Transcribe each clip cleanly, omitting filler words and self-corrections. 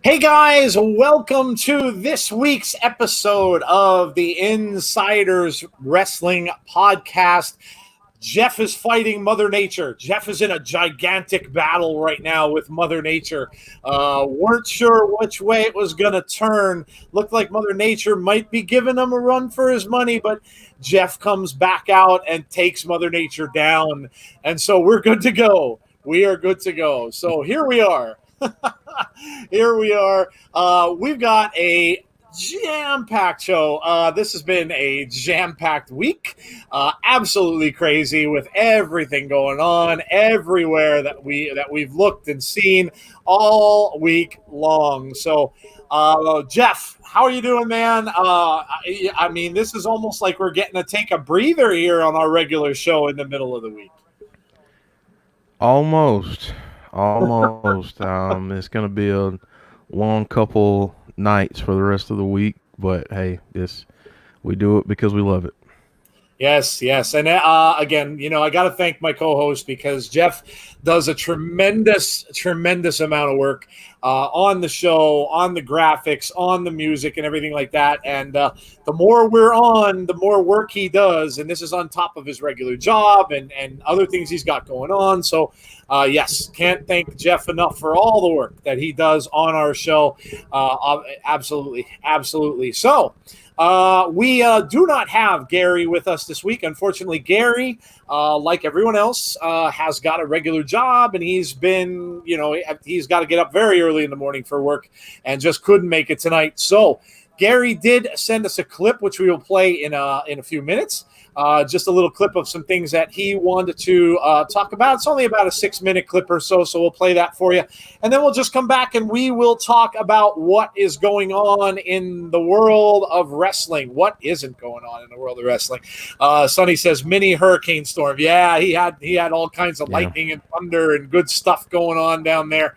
Hey guys, welcome to this week's episode of the Insiders Wrestling Podcast. Jeff is fighting Mother Nature. Jeff is in a gigantic battle right now with Mother Nature. Weren't sure which way it was going to turn. Looked like Mother Nature might be giving him a run for his money, but Jeff comes back out and takes Mother Nature down. And so we're good to go. We are good to go. So here we are. Here we are. We've got a jam-packed show. This has been a jam-packed week. Absolutely crazy with everything going on everywhere that we've looked and seen all week long. So, Jeff, how are you doing, man? I mean, this is almost like we're getting to take a breather here on our regular show in the middle of the week. Almost. It's going to be a long couple nights for the rest of the week, but hey, we do it because we love it. Yes. And again, I got to thank my co-host because Jeff does a tremendous amount of work on the show, on the graphics, on the music and everything like that. And the more we're on, the more work he does. And this is on top of his regular job and other things he's got going on. So, yes, can't thank Jeff enough for all the work that he does on our show. Absolutely. So, we do not have Gary with us this week. Unfortunately, Gary, like everyone else, has got a regular job, and he's been, he's got to get up very early in the morning for work and just couldn't make it tonight. So Gary did send us a clip, which we will play in a few minutes. Just a little clip of some things that he wanted to talk about. It's only about a 6-minute clip or so we'll play that for you. And then we'll just come back and we will talk about what is going on in the world of wrestling. What isn't going on in the world of wrestling? Sonny says, mini hurricane storm. Yeah, he had all kinds of lightning and thunder and good stuff going on down there.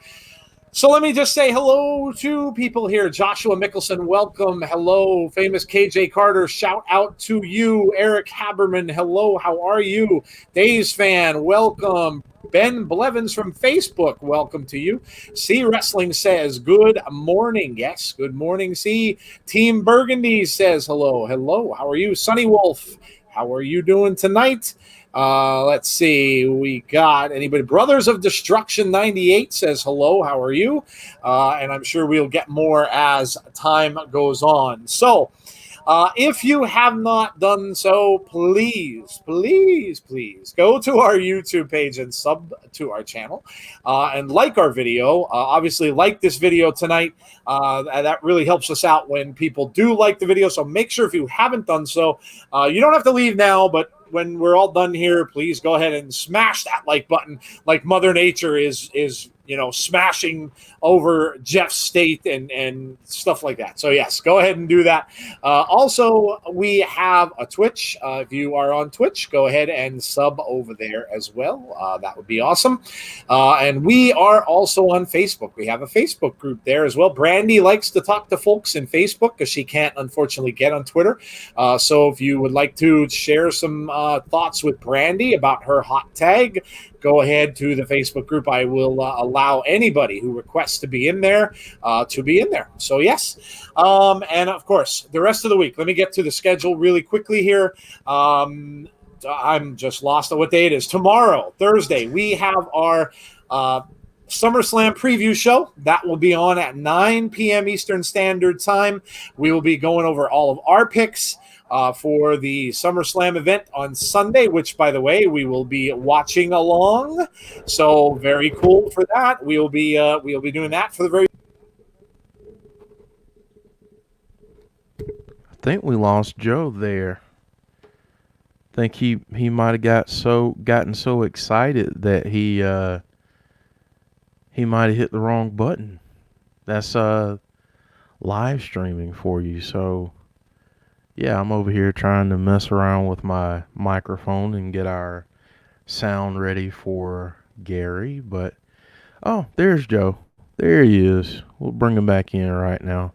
So let me just say hello to people here. Joshua Mickelson, welcome. Hello. Famous KJ Carter, shout out to you. Eric Haberman, hello. How are you? Days fan, welcome. Ben Blevins from Facebook, welcome to you. C Wrestling says, good morning. Yes, good morning, C. Team Burgundy says hello. Hello. How are you? Sunny Wolf, how are you doing tonight? Let's see. We got anybody. Brothers of Destruction 98 says hello. How are you? And I'm sure we'll get more as time goes on. So, if you have not done so, please go to our YouTube page and sub to our channel and like our video. Obviously, like this video tonight. That really helps us out when people do like the video. So make sure if you haven't done so, you don't have to leave now, but when we're all done here, please go ahead and smash that like button like Mother Nature is smashing over Jeff's state and stuff like that. So, yes, go ahead and do that. Also, we have a Twitch. If you are on Twitch, go ahead and sub over there as well. That would be awesome. And we are also on Facebook. We have a Facebook group there as well. Brandy likes to talk to folks in Facebook because she can't, unfortunately, get on Twitter. So if you would like to share some thoughts with Brandy about her hot tag, go ahead to the Facebook group. I will allow anybody who requests to be in there to be in there. So, yes. And, of course, the rest of the week. Let me get to the schedule really quickly here. I'm just lost on what day it is. Tomorrow, Thursday, we have our SummerSlam preview show. That will be on at 9 p.m. Eastern Standard Time. We will be going over all of our picks for the SummerSlam event on Sunday, which, by the way, we will be watching along. So very cool for that. We'll be doing that for the very. I think we lost Joe there. I think he might have gotten so excited that he might have hit the wrong button. That's live streaming for you, so. Yeah, I'm over here trying to mess around with my microphone and get our sound ready for Gary, but oh, there's Joe. There he is. We'll bring him back in right now.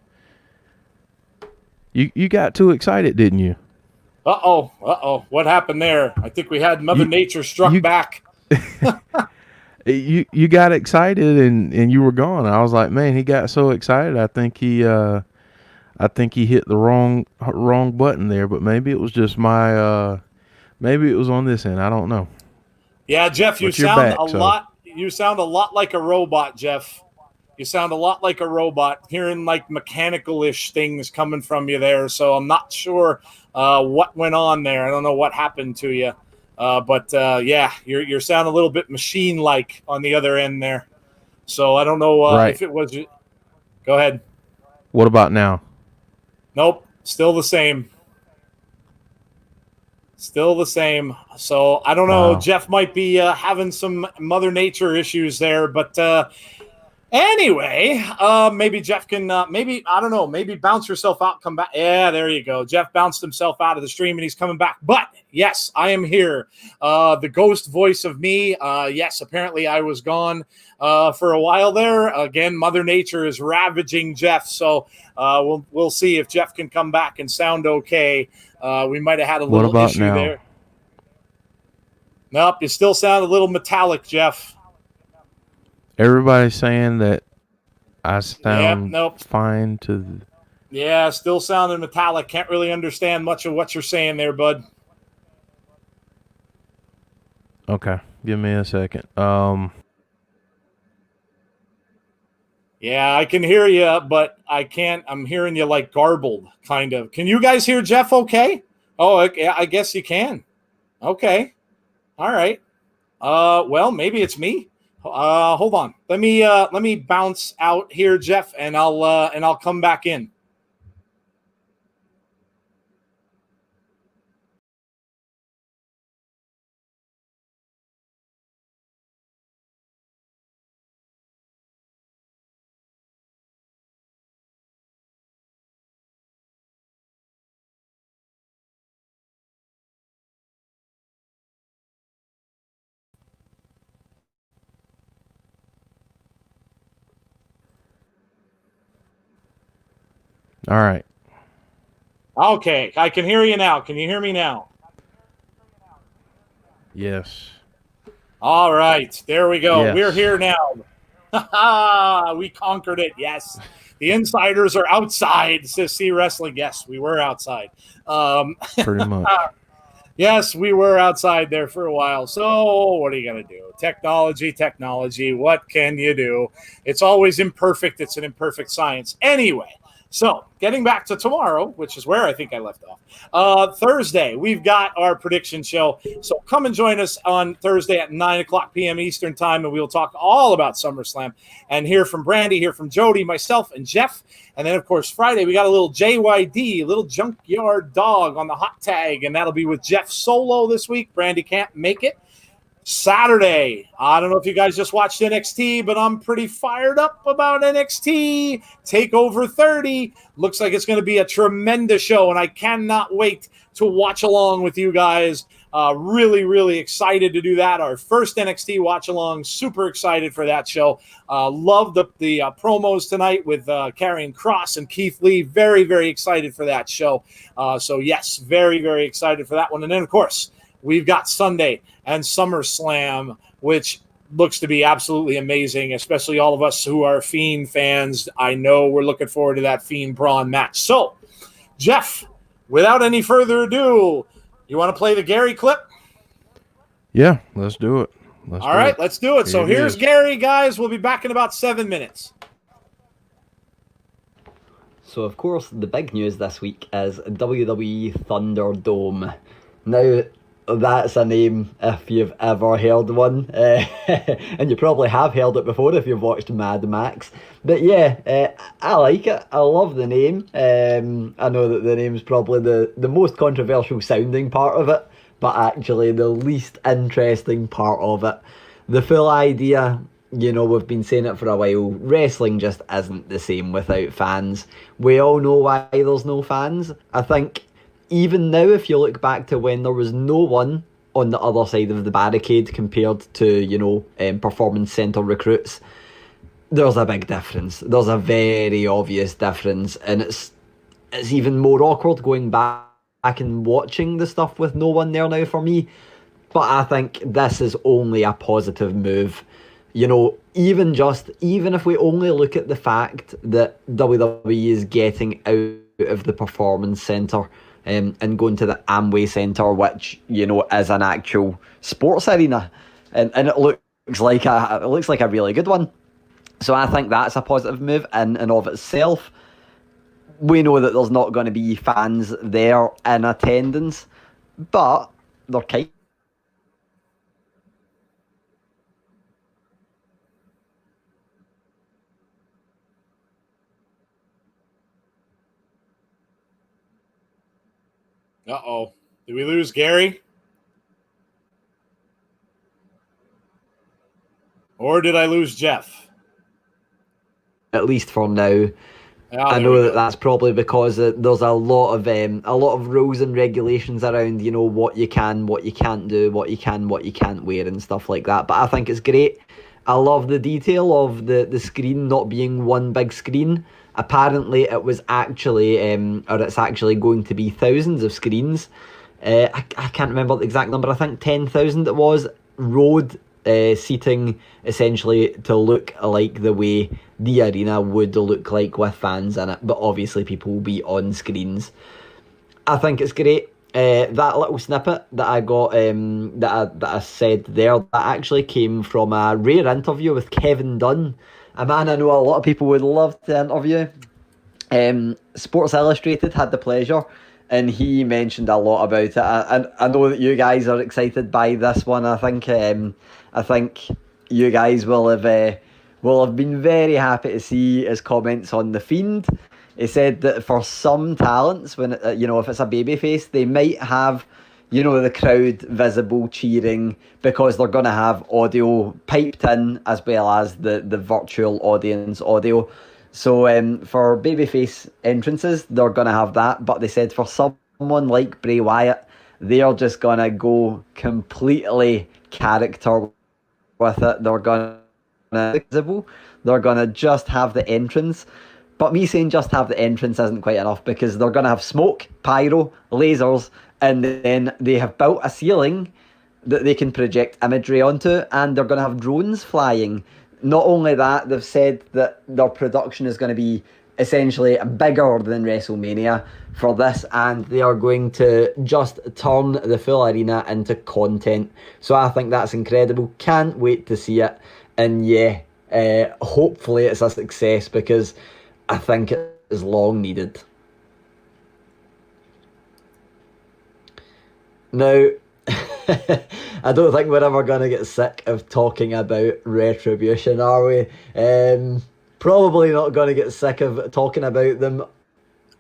You got too excited, didn't you? Uh-oh. What happened there? I think we had Mother Nature struck back. You got excited and you were gone. I was like, man, he got so excited. I think he hit the wrong button there. But maybe it was just maybe it was on this end. I don't know. Yeah, Jeff, you But you're sound a back, so lot. You sound a lot like a robot, Jeff. You sound a lot like a robot. Hearing like mechanical-ish things coming from you there. So I'm not sure what went on there. I don't know what happened to you. But yeah, you're sounding a little bit machine-like on the other end there. So I don't know right. if it was. Go ahead. What about now? Nope, still the same. Still the same. So I don't know. Wow. Jeff might be having some Mother Nature issues there, but anyway, maybe Jeff can, maybe, I don't know, maybe bounce yourself out, come back. Yeah, there you go. Jeff bounced himself out of the stream and he's coming back. But yes, I am here. The ghost voice of me. Yes, apparently I was gone for a while there. Again, Mother Nature is ravaging Jeff. So we'll see if Jeff can come back and sound okay. We might have had a What little about issue now? there. Nope, you still sound a little metallic, Jeff. Everybody's saying that I Yep, sound nope. fine to. Yeah, still sounding metallic. Can't really understand much of what you're saying there, bud. Okay, give me a second. Yeah, I can hear you, but I can't. I'm hearing you like garbled, kind of. Can you guys hear Jeff okay? Oh, okay, I guess you can. Okay. All right. Well, maybe it's me. Hold on. Let me bounce out here, Jeff, and I'll come back in. All right. Okay, I can hear you now. Can you hear me now? Yes. All right, there we go. Yes. We're here now. We conquered it. Yes. The insiders are outside to see wrestling. Yes, we were outside. Pretty much. Yes, we were outside there for a while. So what are you going to do? Technology. What can you do? It's always imperfect. It's an imperfect science. Anyway, so getting back to tomorrow, which is where I think I left off. Thursday, we've got our prediction show. So come and join us on Thursday at 9 o'clock p.m. Eastern time, and we'll talk all about SummerSlam and hear from Brandy, hear from Jody, myself, and Jeff. And then, of course, Friday, we got a little JYD, a little junkyard dog on the hot tag, and that'll be with Jeff solo this week. Brandy can't make it. Saturday, I don't know if you guys just watched NXT, but I'm pretty fired up about NXT. Takeover 30. Looks like it's going to be a tremendous show, and I cannot wait to watch along with you guys. Really excited to do that. Our first NXT watch along. Super excited for that show. Love the promos tonight with Karrion Kross and Keith Lee. Very excited for that show. So yes, very excited for that one. And then of course we've got Sunday and SummerSlam, which looks to be absolutely amazing, especially all of us who are Fiend fans. I know we're looking forward to that Fiend Braun match. So, Jeff, without any further ado, you want to play the Gary clip? Yeah, let's do it. All right, let's do it. So here's Gary, guys. We'll be back in about 7 minutes. So, of course, the big news this week is WWE Thunderdome. Now, that's a name if you've ever heard one, and you probably have heard it before if you've watched Mad Max. But yeah, I like it. I love the name. I know that the name's probably the most controversial sounding part of it, but actually the least interesting part of it. The full idea, you know, we've been saying it for a while, wrestling just isn't the same without fans. We all know why there's no fans. I think even now, if you look back to when there was no one on the other side of the barricade compared to, you know, performance centre recruits, there's a big difference. There's a very obvious difference, and it's even more awkward going back and watching the stuff with no one there now for me. But I think this is only a positive move. Even if we only look at the fact that WWE is getting out of the Performance Center and going to the Amway Center, which is an actual sports arena, and it looks like a really good one. So I think that's a positive move in and of itself. We know that there's not going to be fans there in attendance, but they're kind. Uh-oh. Did we lose Gary? Or did I lose Jeff? At least for now. I know that's probably because there's a lot of rules and regulations around, what you can, what you can't do, what you can't wear and stuff like that. But I think it's great. I love the detail of the screen not being one big screen. Apparently it was actually, or it's actually going to be thousands of screens. I can't remember the exact number. I think 10,000 it was. Road seating, essentially to look like the way the arena would look like with fans in it, but obviously people will be on screens. I think it's great. That little snippet that I got, that I said there, that actually came from a rare interview with Kevin Dunn, a man I know a lot of people would love to interview. Sports Illustrated had the pleasure, and he mentioned a lot about it. I know that you guys are excited by this one. I think you guys will have been very happy to see his comments on The Fiend. He said that for some talents, when if it's a babyface, they might have the crowd visible cheering because they're going to have audio piped in as well as the virtual audience audio. So for babyface entrances, they're going to have that. But they said for someone like Bray Wyatt, they're just going to go completely character with it. They're going to visible. They're going to just have the entrance. But me saying just have the entrance isn't quite enough, because they're going to have smoke, pyro, lasers, and then they have built a ceiling that they can project imagery onto, and they're going to have drones flying. Not only that, they've said that their production is going to be essentially bigger than WrestleMania for this, and they are going to just turn the full arena into content. So I think that's incredible. Can't wait to see it. And yeah, hopefully it's a success, because I think it is long needed. Now, I don't think we're ever going to get sick of talking about Retribution, are we? Probably not going to get sick of talking about them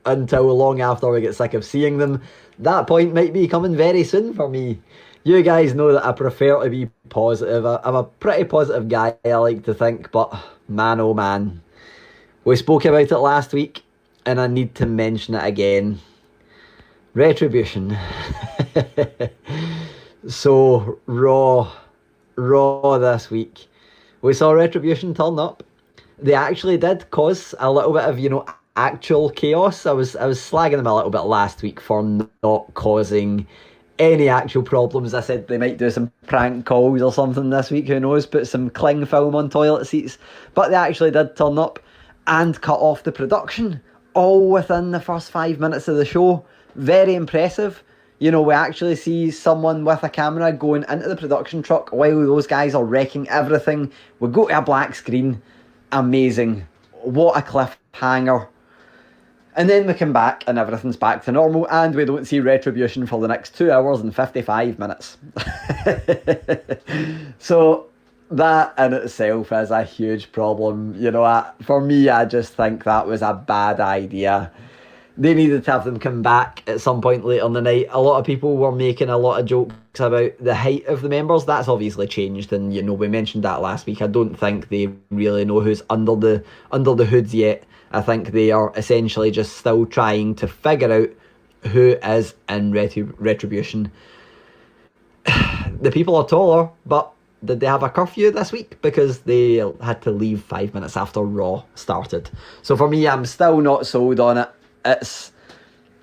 until long after we get sick of seeing them. That point might be coming very soon for me. You guys know that I prefer to be positive. I'm a pretty positive guy, I like to think, but man oh man. We spoke about it last week, and I need to mention it again. Retribution. So, Raw this week. We saw Retribution turn up. They actually did cause a little bit of, actual chaos. I was slagging them a little bit last week for not causing any actual problems. I said they might do some prank calls or something this week, who knows, put some cling film on toilet seats. But they actually did turn up and cut off the production, all within the first 5 minutes of the show. Very impressive. We actually see someone with a camera going into the production truck while those guys are wrecking everything. We go to a black screen. Amazing. What a cliffhanger. And then we come back and everything's back to normal, and we don't see Retribution for the next 2 hours and 55 minutes. So that in itself is a huge problem. For me, I just think that was a bad idea. They needed to have them come back at some point later in the night. A lot of people were making a lot of jokes about the height of the members. That's obviously changed, and we mentioned that last week. I don't think they really know who's under the hoods yet. I think they are essentially just still trying to figure out who is in Retribution. The people are taller, but did they have a curfew this week? Because they had to leave 5 minutes after Raw started. So for me, I'm still not sold on it.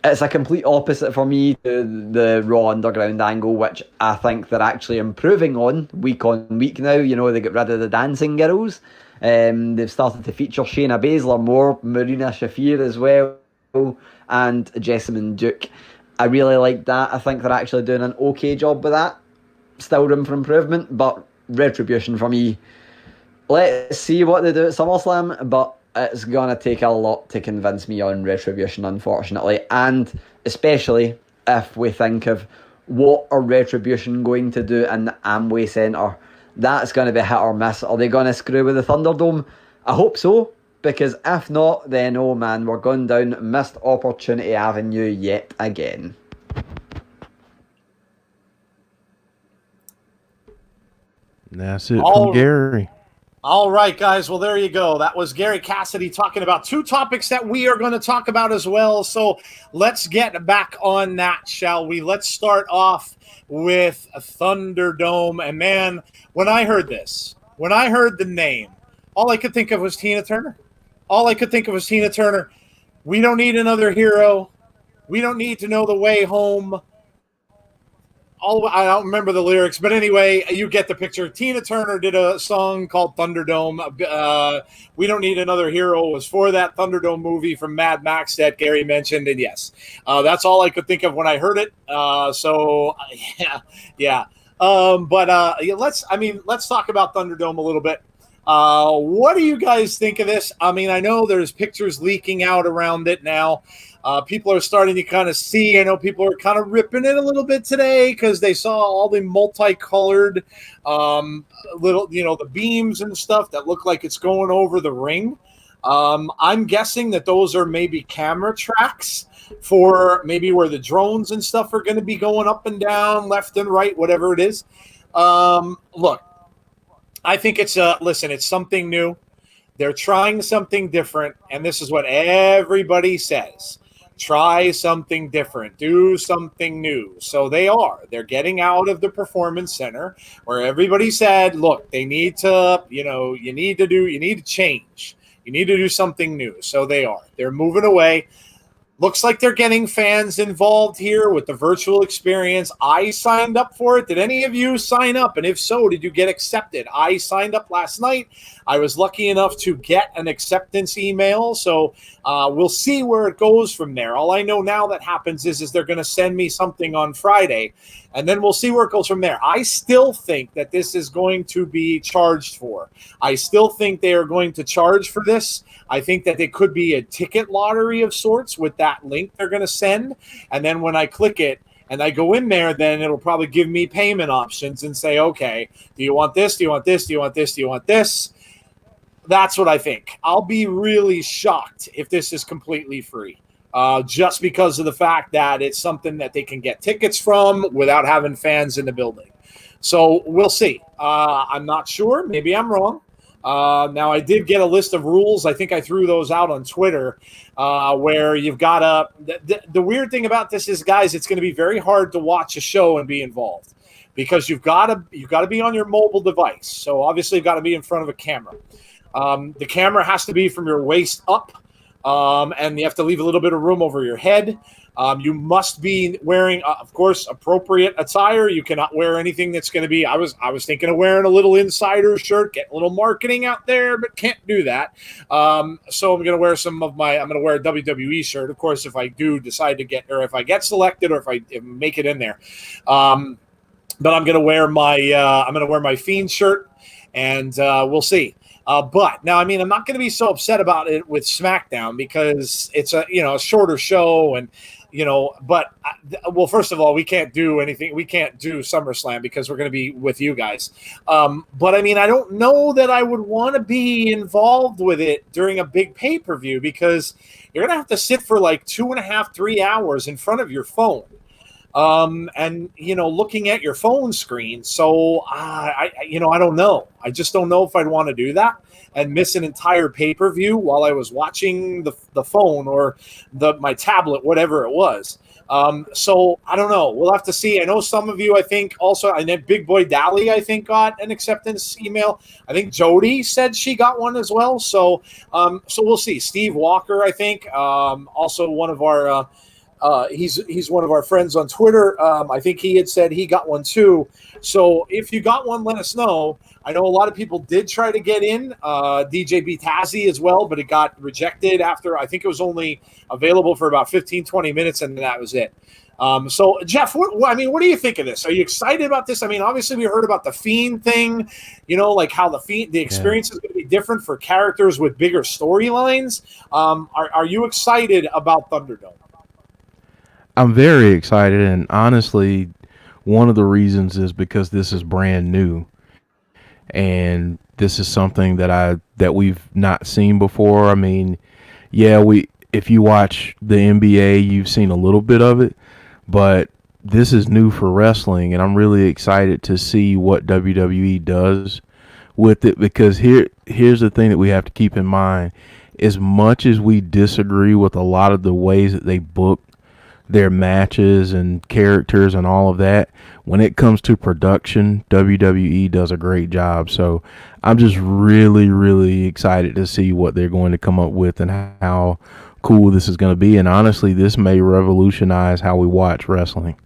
It's a complete opposite for me to the Raw Underground angle, which I think they're actually improving on week now. You know, they got rid of the dancing girls. They've started to feature Shayna Baszler more, Marina Shafir as well, and Jessamine Duke. I really like that. I think they're actually doing an okay job with that. Still room for improvement, but Retribution for me. Let's see what they do at SummerSlam, but it's going to take a lot to convince me on Retribution, unfortunately. And especially if we think of what are Retribution going to do in the Amway Centre. That's going to be hit or miss. Are they going to screw with the Thunderdome? I hope so, because if not, then oh man, we're going down missed opportunity avenue yet again. That's it from Gary. All right, guys. Well, there you go. That was Gary Cassidy talking about two topics that we are going to talk about as well. So let's get back on that, shall we? Let's start off with Thunderdome. And man, when I heard this, when I heard the name, all I could think of was Tina Turner. We don't need another hero. We don't need to know the way home. I don't remember the lyrics, but anyway, you get the picture. Tina Turner did a song called Thunderdome. We Don't Need Another Hero was for that Thunderdome movie from Mad Max that Gary mentioned, and yes, that's all I could think of when I heard it. Yeah. Let's talk about Thunderdome a little bit. What do you guys think of this? I mean, I know there's pictures leaking out around it now. People are starting to kind of see. I know people are kind of ripping it a little bit today because they saw all the multicolored the beams and stuff that look like it's going over the ring. I'm guessing that those are maybe camera tracks for maybe where the drones and stuff are going to be going up and down, left and right, whatever it is. Look, I think it's something new. They're trying something different, and this is what everybody says. Try something different. Do something new. So they're getting out of the Performance Center where everybody said, look, they need to, you need to change. You need to do something new. So they're moving away. Looks like they're getting fans involved here with the virtual experience. I signed up for it. Did any of you sign up? And if so, did you get accepted? I signed up last night. I was lucky enough to get an acceptance email. So we'll see where it goes from there. All I know now that happens is they're going to send me something on Friday, and then we'll see where it goes from there. I still think that this is going to be charged for. I still think they are going to charge for this. I think that it could be a ticket lottery of sorts with that link they're going to send. And then when I click it and I go in there, then it'll probably give me payment options and say, okay, do you want this? Do you want this? Do you want this? Do you want this? That's what I think. I'll be really shocked if this is completely free. Just because of the fact that it's something that they can get tickets from without having fans in the building. So we'll see. I'm not sure. Maybe I'm wrong. Now, I did get a list of rules. I think I threw those out on Twitter where you've got the weird thing about this is, guys, it's going to be very hard to watch a show and be involved because you've got to be on your mobile device. So obviously you've got to be in front of a camera. The camera has to be from your waist up, and you have to leave a little bit of room over your head. You must be wearing, of course, appropriate attire. You cannot wear anything that's going to be. I was thinking of wearing a little insider shirt, get a little marketing out there, but can't do that. So I'm going to wear I'm going to wear a WWE shirt, of course, if I do decide to get, or if I get selected, or if I make it in there. But I'm going to wear my Fiend shirt, and we'll see. But now, I mean, I'm not going to be so upset about it with SmackDown because it's a shorter show, and first of all, we can't do anything. We can't do SummerSlam because we're going to be with you guys. But I mean, I don't know that I would want to be involved with it during a big pay-per-view because you're going to have to sit for like 2.5, 3 hours in front of your phone. And looking at your phone screen. So I don't know. I just don't know if I'd want to do that and miss an entire pay-per-view while I was watching the phone or my tablet, whatever it was. So I don't know. We'll have to see. I know some of you, I think also, I know Big Boy Dally, I think, got an acceptance email. I think Jody said she got one as well. So we'll see. Steve Walker, I think, also one of our He's one of our friends on Twitter. I think he had said he got one too. So if you got one, let us know. I know a lot of people did try to get in, DJ Tazzy as well, but it got rejected after, I think it was only available for about 15, 20 minutes, and that was it. So Jeff, what do you think of this? Are you excited about this? I mean, obviously we heard about the Fiend thing, like how the experience is going to be different for characters with bigger storylines. Are you excited about Thunderdome? I'm very excited, and honestly, one of the reasons is because this is brand new, and this is something that we've not seen before. I mean, yeah, if you watch the NBA, you've seen a little bit of it, but this is new for wrestling, and I'm really excited to see what WWE does with it, because here's the thing that we have to keep in mind. As much as we disagree with a lot of the ways that they book their matches and characters and all of that, when it comes to production, WWE does a great job. So I'm just really, really excited to see what they're going to come up with and how cool this is going to be. And honestly, this may revolutionize how we watch wrestling.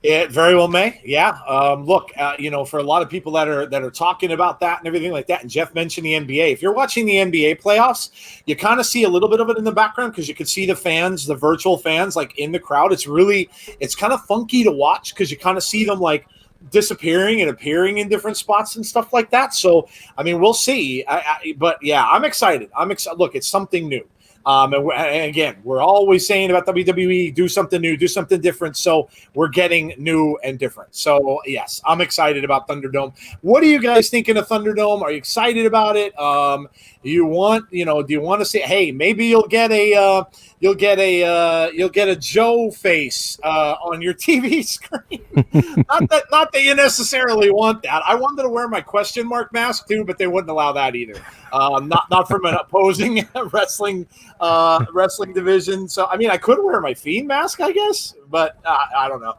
It very well may. Yeah. Look, for a lot of people that are talking about that and everything like that, and Jeff mentioned the NBA. If you're watching the NBA playoffs, you kind of see a little bit of it in the background because you can see the fans, the virtual fans, like in the crowd. It's kind of funky to watch because you kind of see them like disappearing and appearing in different spots and stuff like that. So, I mean, we'll see. But yeah, I'm excited. Look, it's something new. And again, we're always saying about WWE, do something new, do something different. So we're getting new and different. So yes, I'm excited about Thunderdome. What are you guys thinking of Thunderdome? Are you excited about it? Do you want to say, hey, maybe you'll get a Joe face on your TV screen? not that you necessarily want that. I wanted to wear my question mark mask too, but they wouldn't allow that either. Not from an opposing wrestling division. So I mean, I could wear my Fiend mask, I guess, but I don't know.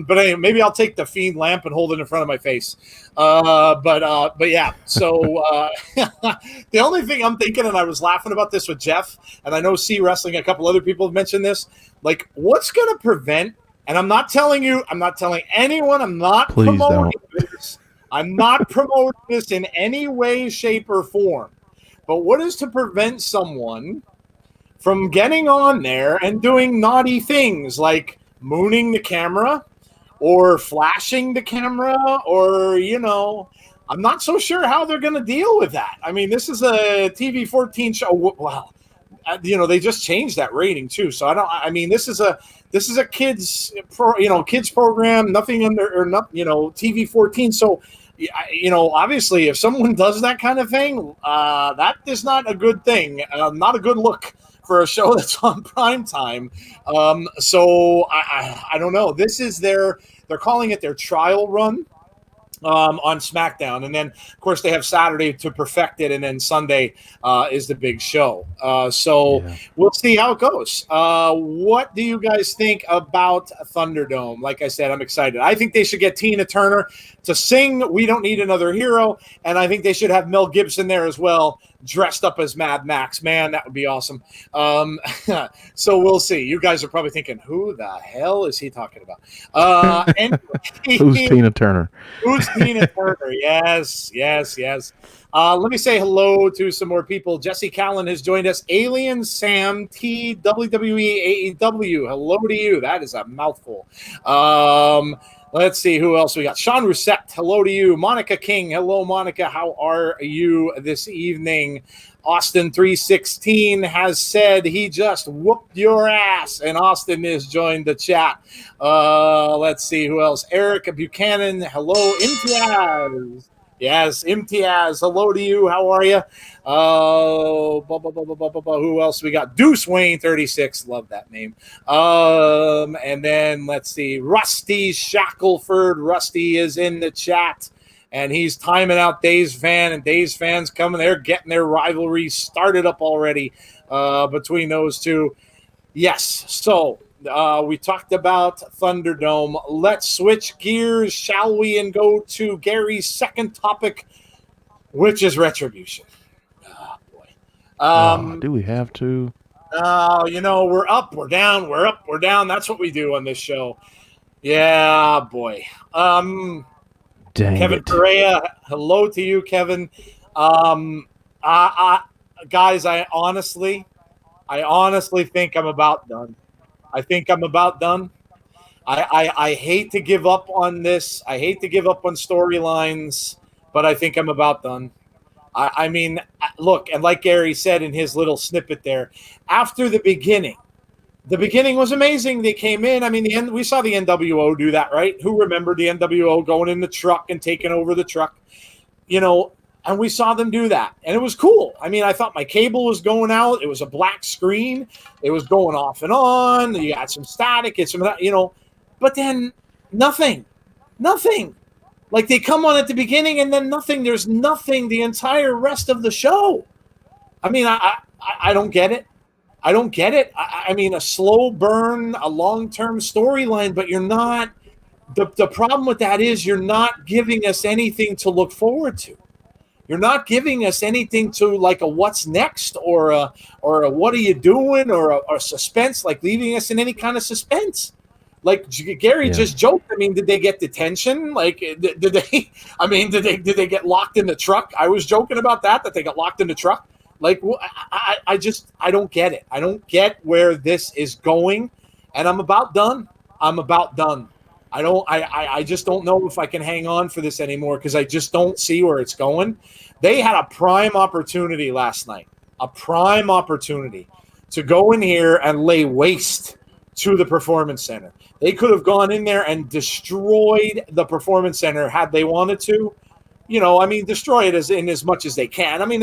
But anyway, maybe I'll take the Fiend lamp and hold it in front of my face. But yeah. So the only thing I'm thinking, and I was laughing about this with Jeff, and I know C Wrestling, a couple other people have mentioned this. Like, what's going to prevent? And I'm not telling anyone. I'm not promoting this. I'm not promoting this in any way, shape, or form. But what is to prevent someone from getting on there and doing naughty things like mooning the camera or flashing the camera or, I'm not so sure how they're going to deal with that. I mean, this is a TV 14 show. Well, they just changed that rating too. So this is a kids program, nothing under, or not, TV 14. So, obviously if someone does that kind of thing, that is not a good thing. Not a good look for a show that's on prime time. So I don't know. They're calling it their trial run on SmackDown, and then of course they have Saturday to perfect it, and then Sunday is the big show. So we'll see how it goes. What do you guys think about Thunderdome? Like I said, I'm excited. I think they should get Tina Turner to sing "We Don't Need Another Hero," and I think they should have Mel Gibson there as well, dressed up as Mad Max. Man, that would be awesome. So we'll see. You guys are probably thinking, who the hell is he talking about? Who's Tina Turner? Who's Tina Turner? Yes. Let me say hello to some more people. Jesse Callan has joined us. Alien Sam T WWE AEW. Hello to you. That is a mouthful. Let's see who else we got. Sean Rousset, hello to you. Monica King, hello, Monica. How are you this evening? Austin 316 has said he just whooped your ass, and Austin has joined the chat. Let's see who else. Eric Buchanan, hello. Imtiaz. Yes, Imtiaz, hello to you. How are you? Who else we got? Deuce Wayne 36, love that name. And then let's see, Rusty Shackelford. Rusty is in the chat, and he's timing out Days Fan, and Days Fan's coming. They're getting their rivalry started up already between those two. Yes, so we talked about Thunderdome. Let's switch gears, shall we, and go to Gary's second topic, which is Retribution. Oh, boy. Do we have to? We're up, we're down, we're up, we're down. That's what we do on this show. Yeah, boy. Dang Kevin it. Correa, hello to you, Kevin. Um, guys, I honestly think I'm about done. I think I'm about done. I hate to give up on this. I hate to give up on storylines, but I think I'm about done. I mean, look, and like Gary said in his little snippet there, after the beginning was amazing. They came in. I mean, we saw the NWO do that, right? Who remembered the NWO going in the truck and taking over the truck? And we saw them do that, and it was cool. I mean, I thought my cable was going out. It was a black screen. It was going off and on. You got some static. But then nothing, nothing. Like they come on at the beginning and then nothing. There's nothing the entire rest of the show. I mean, I don't get it. I don't get it. I mean, a slow burn, a long-term storyline, but you're not. The problem with that is you're not giving us anything to look forward to. You're not giving us anything to like a what's next or a what are you doing or a suspense, like leaving us in any kind of suspense. Like Gary just joked. I mean, did they get detention? Like, did they? I mean, did they get locked in the truck? I was joking about that they got locked in the truck. Like, I don't get it. I don't get where this is going, and I'm about done. I'm about done. I just don't know if I can hang on for this anymore because I just don't see where it's going. They had a prime opportunity last night, a prime opportunity to go in here and lay waste to the Performance Center. They could have gone in there and destroyed the Performance Center had they wanted to. Destroy it as much as they can. I mean,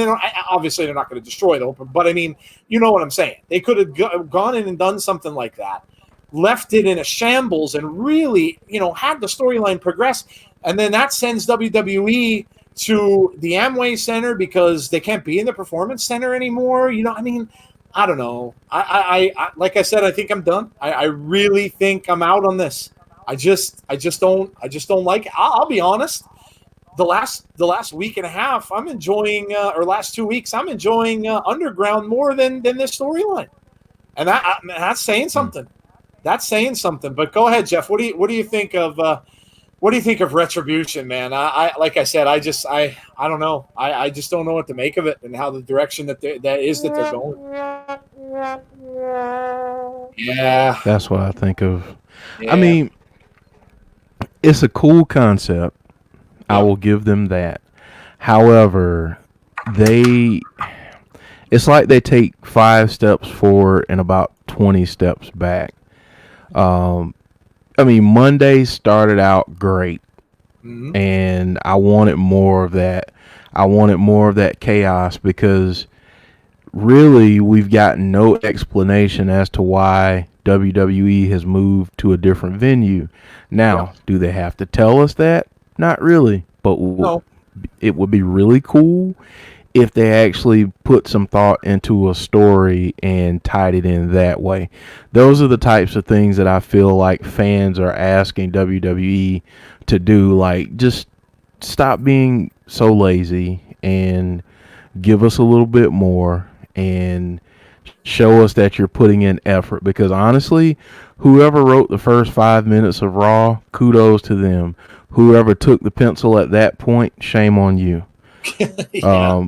obviously they're not going to destroy it open, but I mean, you know what I'm saying. They could have gone in and done something like that, left it in a shambles, and really, had the storyline progress. And then that sends WWE to the Amway Center because they can't be in the Performance Center anymore. I don't know. I like I said, I think I'm done. I really think I'm out on this. I just don't like it. I'll be honest. The last week and a half, I'm enjoying, or last 2 weeks, I'm enjoying Underground more than this storyline, and that's saying something. That's saying something. But go ahead, Jeff. What do you think of Retribution, man? I like I said, I don't know. I just don't know what to make of it and how the direction that they're going. Yeah, That's what I think of. yeah. I mean, it's a cool concept. I will give them that. However, it's like they take 5 steps forward and about 20 steps back. Monday started out great, and I wanted more of that. I wanted more of that chaos because really we've gotten no explanation as to why WWE has moved to a different venue. Now, do they have to tell us that? Not really, but No. it would be really cool if they actually put some thought into a story and tied it in that way. Those are the types of things that I feel like fans are asking WWE to do. Like, just stop being so lazy and give us a little bit more and show us that you're putting in effort. Because honestly, whoever wrote the first 5 minutes of Raw, kudos to them. Whoever took the pencil at that point, shame on you. Yeah.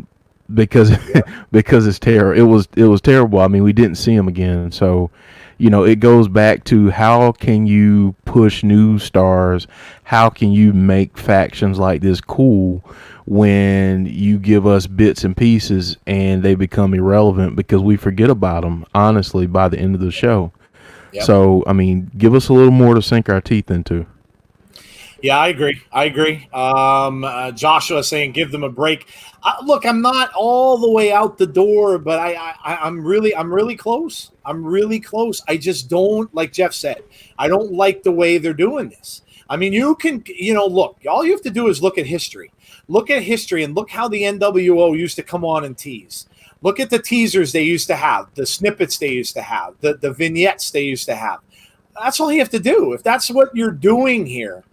Because it's terrible. It was terrible. I mean, we didn't see him again. So, it goes back to how can you push new stars? How can you make factions like this cool when you give us bits and pieces and they become irrelevant because we forget about them, honestly, by the end of the show. Yep. So, give us a little more to sink our teeth into. Yeah, I agree. Joshua saying give them a break. Look, I'm not all the way out the door, but I'm really close. I'm really close. I just don't, like Jeff said, I don't like the way they're doing this. I mean, you can, look, all you have to do is look at history. Look at history and look how the NWO used to come on and tease. Look at the teasers they used to have, the snippets they used to have, the vignettes they used to have. That's all you have to do. If that's what you're doing here,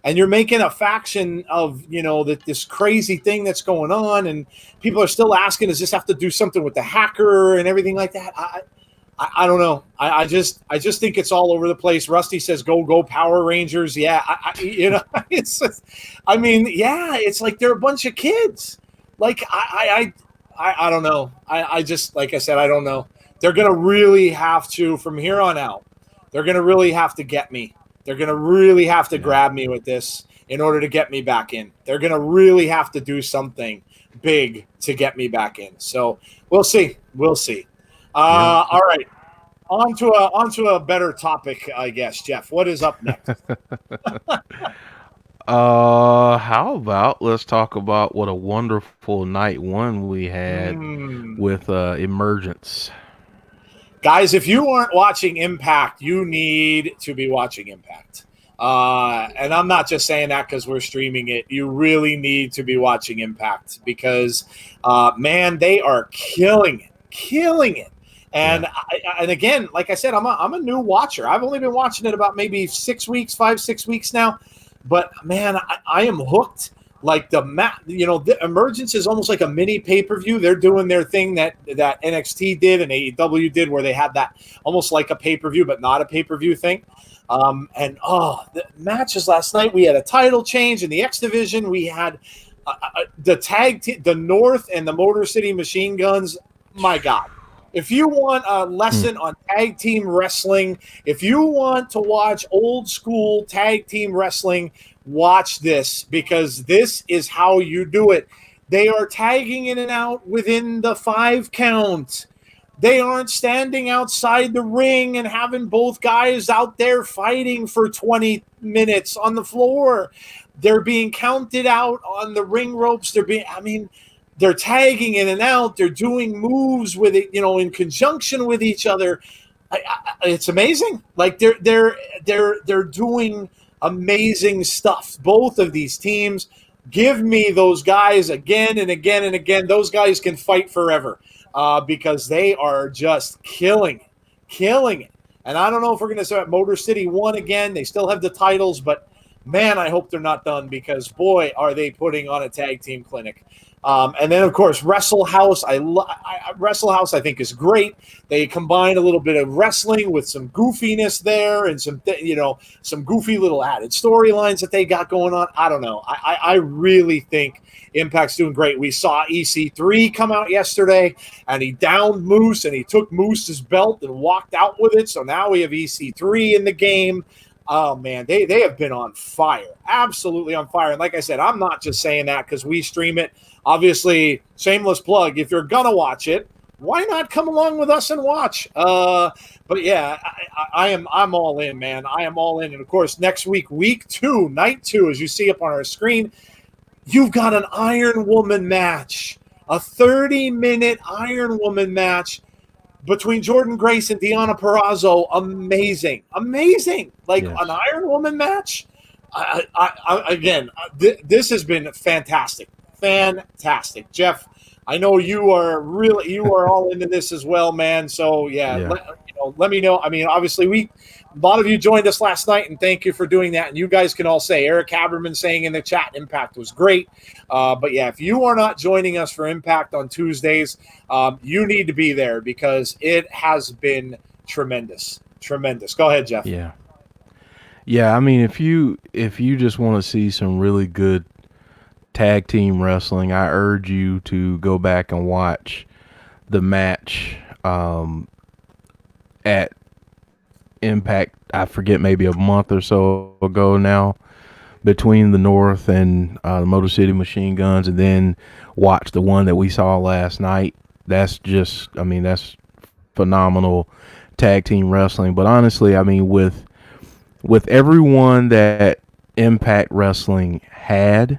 and you're making a faction of, this crazy thing that's going on, and people are still asking, does this have to do something with the hacker and everything like that? I don't know. I just think it's all over the place. Rusty says, "Go Power Rangers!" Yeah, it's. I mean, yeah, it's like they're a bunch of kids. Like I don't know. I just like I said, I don't know. They're gonna really have to from here on out. They're gonna really have to get me. They're gonna really have to grab me with this in order to get me back in. They're gonna really have to do something big to get me back in. So we'll see. We'll see. All right. On to a better topic, I guess, Jeff. What is up next? How about let's talk about what a wonderful night one we had with Emergence. Guys, if you aren't watching Impact, you need to be watching Impact. And I'm not just saying that because we're streaming it. You really need to be watching Impact because, man, they are killing it. And and again, like I said, I'm a new watcher. I've only been watching it about maybe 6 weeks, 5-6 weeks now. But man, I am hooked. Like the Emergence is almost like a mini pay-per-view. They're doing their thing that NXT did and AEW did, where they had that almost like a pay-per-view, but not a pay-per-view thing. The matches last night. We had a title change in the X Division. We had the tag team, the North and the Motor City Machine Guns. My God. If you want a lesson on tag team wrestling, if you want to watch old school tag team wrestling, watch this because this is how you do it. They are tagging in and out within the 5 count. They aren't standing outside the ring and having both guys out there fighting for 20 minutes on the floor. They're being counted out on the ring ropes. They're tagging in and out. They're doing moves with it, in conjunction with each other. It's amazing. Like they're doing amazing stuff. Both of these teams. Give me those guys again and again and again. Those guys can fight forever because they are just killing it. And I don't know if we're going to start Motor City 1 again. They still have the titles, but man, I hope they're not done because boy, are they putting on a tag team clinic. And then, of course, Wrestle House. Wrestle House, I think, is great. They combine a little bit of wrestling with some goofiness there and some goofy little added storylines that they got going on. I don't know. I really think Impact's doing great. We saw EC3 come out yesterday, and he downed Moose, and he took Moose's belt and walked out with it. So now we have EC3 in the game. Oh, man, they have been on fire, absolutely on fire. And like I said, I'm not just saying that because we stream it. Obviously, shameless plug, if you're going to watch it, why not come along with us and watch? But yeah, I'm all in, man. I am all in. And of course, next week, week 2, night 2, as you see up on our screen, you've got an Iron Woman match, a 30-minute Iron Woman match between Jordan Grace and Deonna Purrazzo. Amazing. Like an Iron Woman match. This has been fantastic. Jeff, I know you are all into this as well, man. So let me know. I mean, obviously a lot of you joined us last night, and thank you for doing that. And you guys can all say, Eric Haberman saying in the chat, Impact was great. But yeah, if you are not joining us for Impact on Tuesdays, you need to be there because it has been tremendous. Go ahead, Jeff. Yeah. I mean, if you just want to see some really good tag team wrestling, I urge you to go back and watch the match at Impact. I forget, maybe a month or so ago now, between the North and the Motor City Machine Guns, and then watch the one that we saw last night. That's phenomenal tag team wrestling. But honestly, I mean, with everyone that Impact Wrestling had,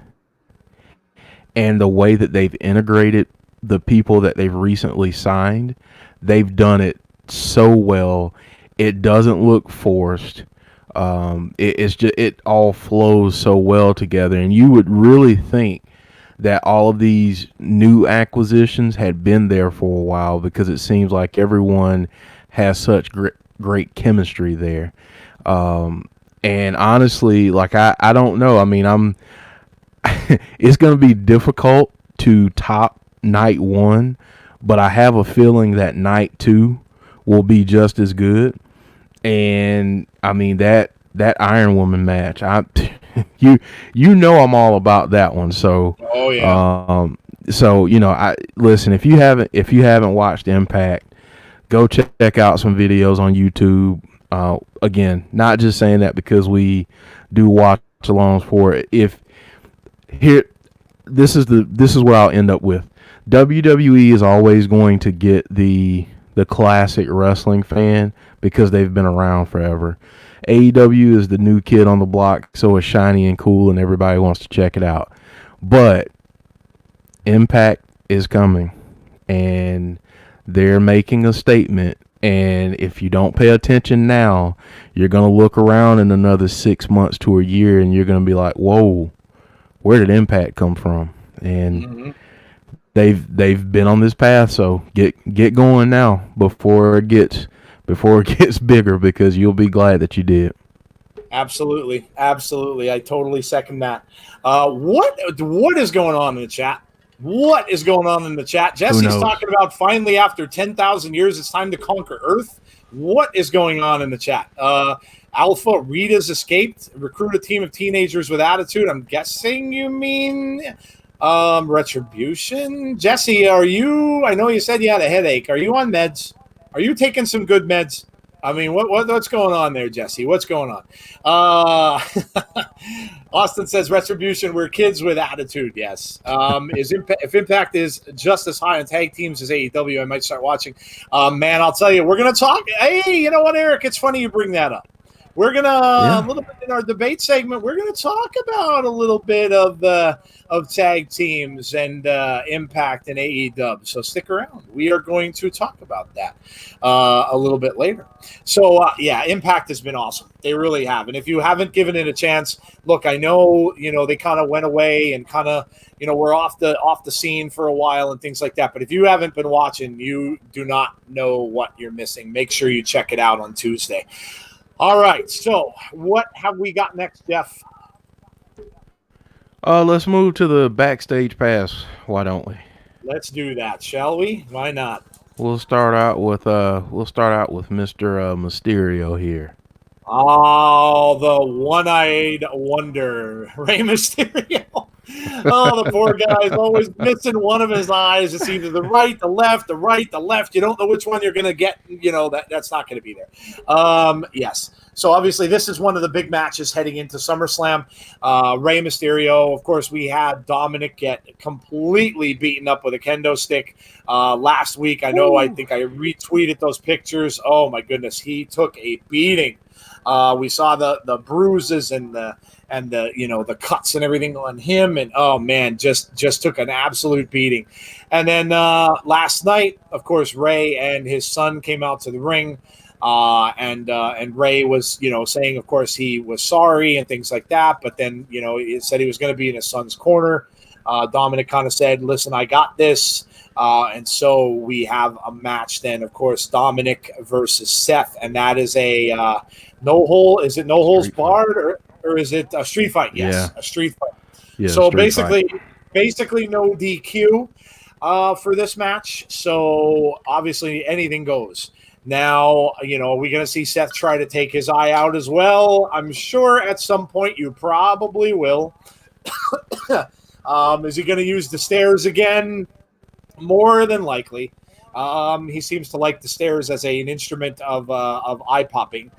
and the way that they've integrated the people that they've recently signed, they've done it so well. It doesn't look forced. It all flows so well together. And you would really think that all of these new acquisitions had been there for a while because it seems like everyone has such great chemistry there. And honestly, like, I don't know. I mean, it's going to be difficult to top night 1, but I have a feeling that night 2 will be just as good. And I mean that Iron Woman match, you know I'm all about that one. So Oh yeah. so I listen, if you haven't watched Impact, go check out some videos on YouTube. Again, not just saying that because we do watch alongs for it. If here this is what I'll end up with. WWE is always going to get the classic wrestling fan because they've been around forever. AEW is the new kid on the block, so it's shiny and cool and everybody wants to check it out. But Impact is coming and they're making a statement, and if you don't pay attention now, you're going to look around in another 6 months to a year and you're going to be like, "Whoa, where did Impact come from?" And Mm-hmm. they've been on this path, so get going now before it gets bigger, because you'll be glad that you did. Absolutely, absolutely. I totally second that. What is going on in the chat? What is going on in the chat? Who Jesse's knows? talking about finally after 10,000 years, it's time to conquer Earth. What is going on in the chat? Alpha Rita's escaped. Recruit a team of teenagers with attitude. I'm guessing you mean Retribution. Jesse, are you? I know you said you had a headache. Are you on meds? Are you taking some good meds? I mean, what's going on there, Jesse? What's going on? Austin says Retribution. We're kids with attitude. Yes. If Impact is just as high on tag teams as AEW, I might start watching. Man, I'll tell you, we're gonna talk. Hey, you know what, Eric? It's funny you bring that up. We're gonna a little bit in our debate segment. We're gonna talk about a little bit of tag teams and Impact and AEW. So stick around. We are going to talk about that a little bit later. So yeah, Impact has been awesome. They really have. And if you haven't given it a chance, look, I know they kind of went away and kind of we're off the scene for a while and things like that. But if you haven't been watching, you do not know what you're missing. Make sure you check it out on Tuesday. All right, so what have we got next, Jeff? Let's move to the backstage pass. Why don't we? Let's do that, shall we? Why not? We'll start out with Mr. Mysterio here. Oh, the one-eyed wonder, Rey Mysterio. Oh, the poor guy's always missing one of his eyes. It's either the right, the left, the right, the left. You don't know which one you're going to get. That's not going to be there. Yes. So obviously this is one of the big matches heading into SummerSlam. Rey Mysterio, of course, we had Dominic get completely beaten up with a kendo stick last week. I think I retweeted those pictures. Oh my goodness, he took a beating. We saw the bruises and the cuts and everything on him, and oh man, just took an absolute beating. And then last night, of course, Rey and his son came out to the ring. And Rey was, saying, of course, he was sorry and things like that. But then, he said he was going to be in his son's corner. Dominic kind of said, "Listen, I got this." And so we have a match then, of course, Dominic versus Seth. And that is a no hole. Is it no holes barred or is it a street fight? Yes, Yeah. a street fight. Yeah, So street basically no DQ for this match. So obviously anything goes. Now, are we going to see Seth try to take his eye out as well? I'm sure at some point you probably will. Is he going to use the stairs again? More than likely. He seems to like the stairs as an instrument of eye popping.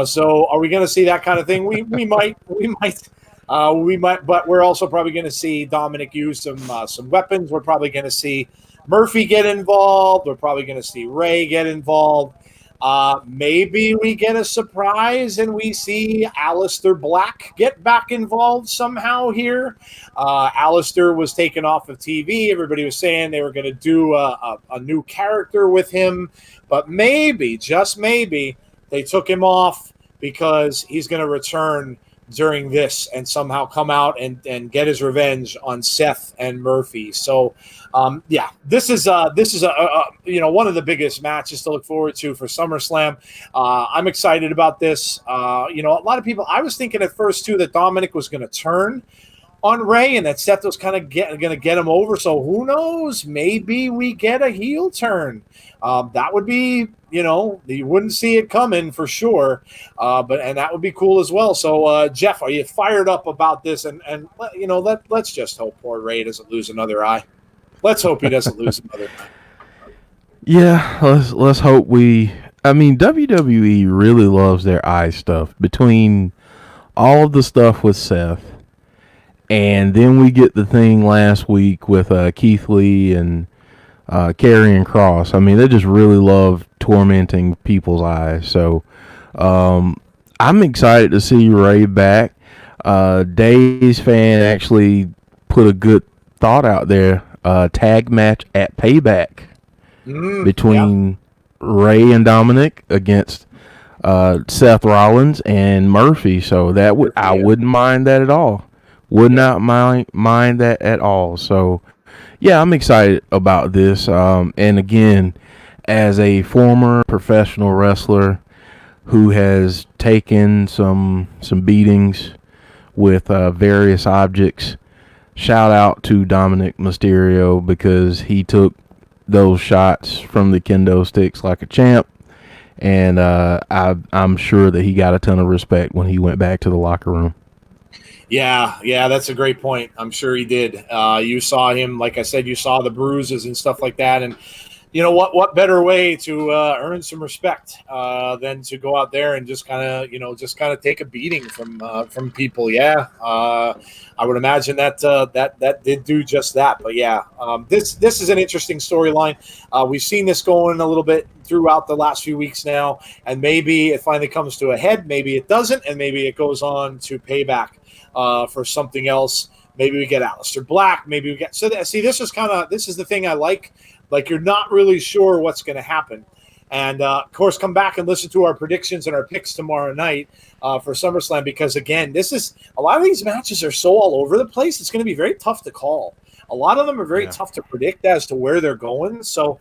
So are we going to see that kind of thing? We might, but we're also probably going to see Dominic use some weapons. We're probably going to see Murphy get involved. We're probably going to see Rey get involved. Maybe we get a surprise and we see Aleister Black get back involved somehow here. Aleister was taken off of TV. Everybody was saying they were going to do a new character with him. But maybe, just maybe, they took him off because he's going to return during this and somehow come out and get his revenge on Seth and Murphy. So, this is a one of the biggest matches to look forward to for SummerSlam. I'm excited about this. A lot of people. I was thinking at first too that Dominic was going to turn, on Ray, and that Seth was kind of going to get him over. So who knows? Maybe we get a heel turn. That would be, you wouldn't see it coming for sure. And that would be cool as well. So Jeff, are you fired up about this? And let's just hope poor Ray doesn't lose another eye. Let's hope he doesn't lose another eye. Yeah, let's hope WWE really loves their eye stuff. Between all of the stuff with Seth, and then we get the thing last week with Keith Lee and Karrion Kross. They just really love tormenting people's eyes. So I'm excited to see Ray back. Dave's fan actually put a good thought out there. Tag match at Payback between Ray and Dominic against Seth Rollins and Murphy. So I wouldn't mind that at all. Would not mind that at all. So, yeah, I'm excited about this. And again, as a former professional wrestler who has taken some beatings with various objects, shout out to Dominic Mysterio, because he took those shots from the kendo sticks like a champ. And I'm sure that he got a ton of respect when he went back to the locker room. Yeah, that's a great point. I'm sure he did. You saw him, like I said, you saw the bruises and stuff like that. And you know what better way to earn some respect than to go out there and just kind of take a beating from people. Yeah, I would imagine that did do just that. But yeah, this is an interesting storyline. We've seen this going a little bit throughout the last few weeks now, and maybe it finally comes to a head. Maybe it doesn't, and maybe it goes on to Payback for something else. Maybe we get Aleister Black. Maybe we get this is the thing I like. Like, you're not really sure what's going to happen. And, of course, come back and listen to our predictions and our picks tomorrow night for SummerSlam, because, again, a lot of these matches are so all over the place. It's going to be very tough to call. A lot of them are very tough to predict as to where they're going. So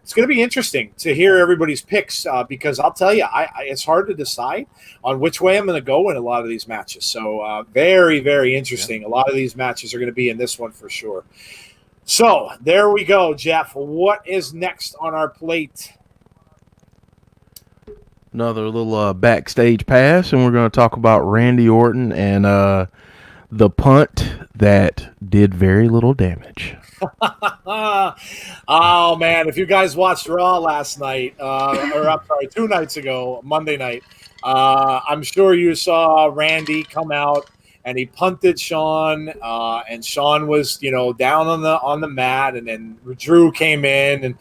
it's going to be interesting to hear everybody's picks because I'll tell you, it's hard to decide on which way I'm going to go in a lot of these matches. So very, very interesting. Yeah. A lot of these matches are going to be in this one for sure. So there we go, Jeff. What is next on our plate? Another little backstage pass, and we're going to talk about Randy Orton and the punt that did very little damage. Oh, man. If you guys watched Raw last night, or I'm sorry, 2 nights ago, Monday night, I'm sure you saw Randy come out and he punted Shawn, and Shawn was, down on the mat, and then Drew came in, and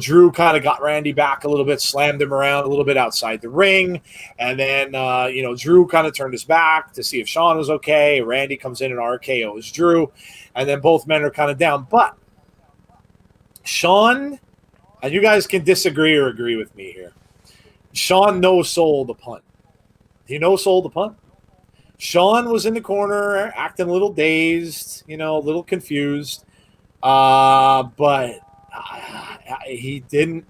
Drew kind of got Randy back a little bit, slammed him around a little bit outside the ring, and then Drew kind of turned his back to see if Shawn was okay. Randy comes in and RKO's Drew, and then both men are kind of down. But Shawn, and you guys can disagree or agree with me here, Shawn no-sold the punt. He no-sold the punt. Shawn was in the corner acting a little dazed, a little confused. But he didn't,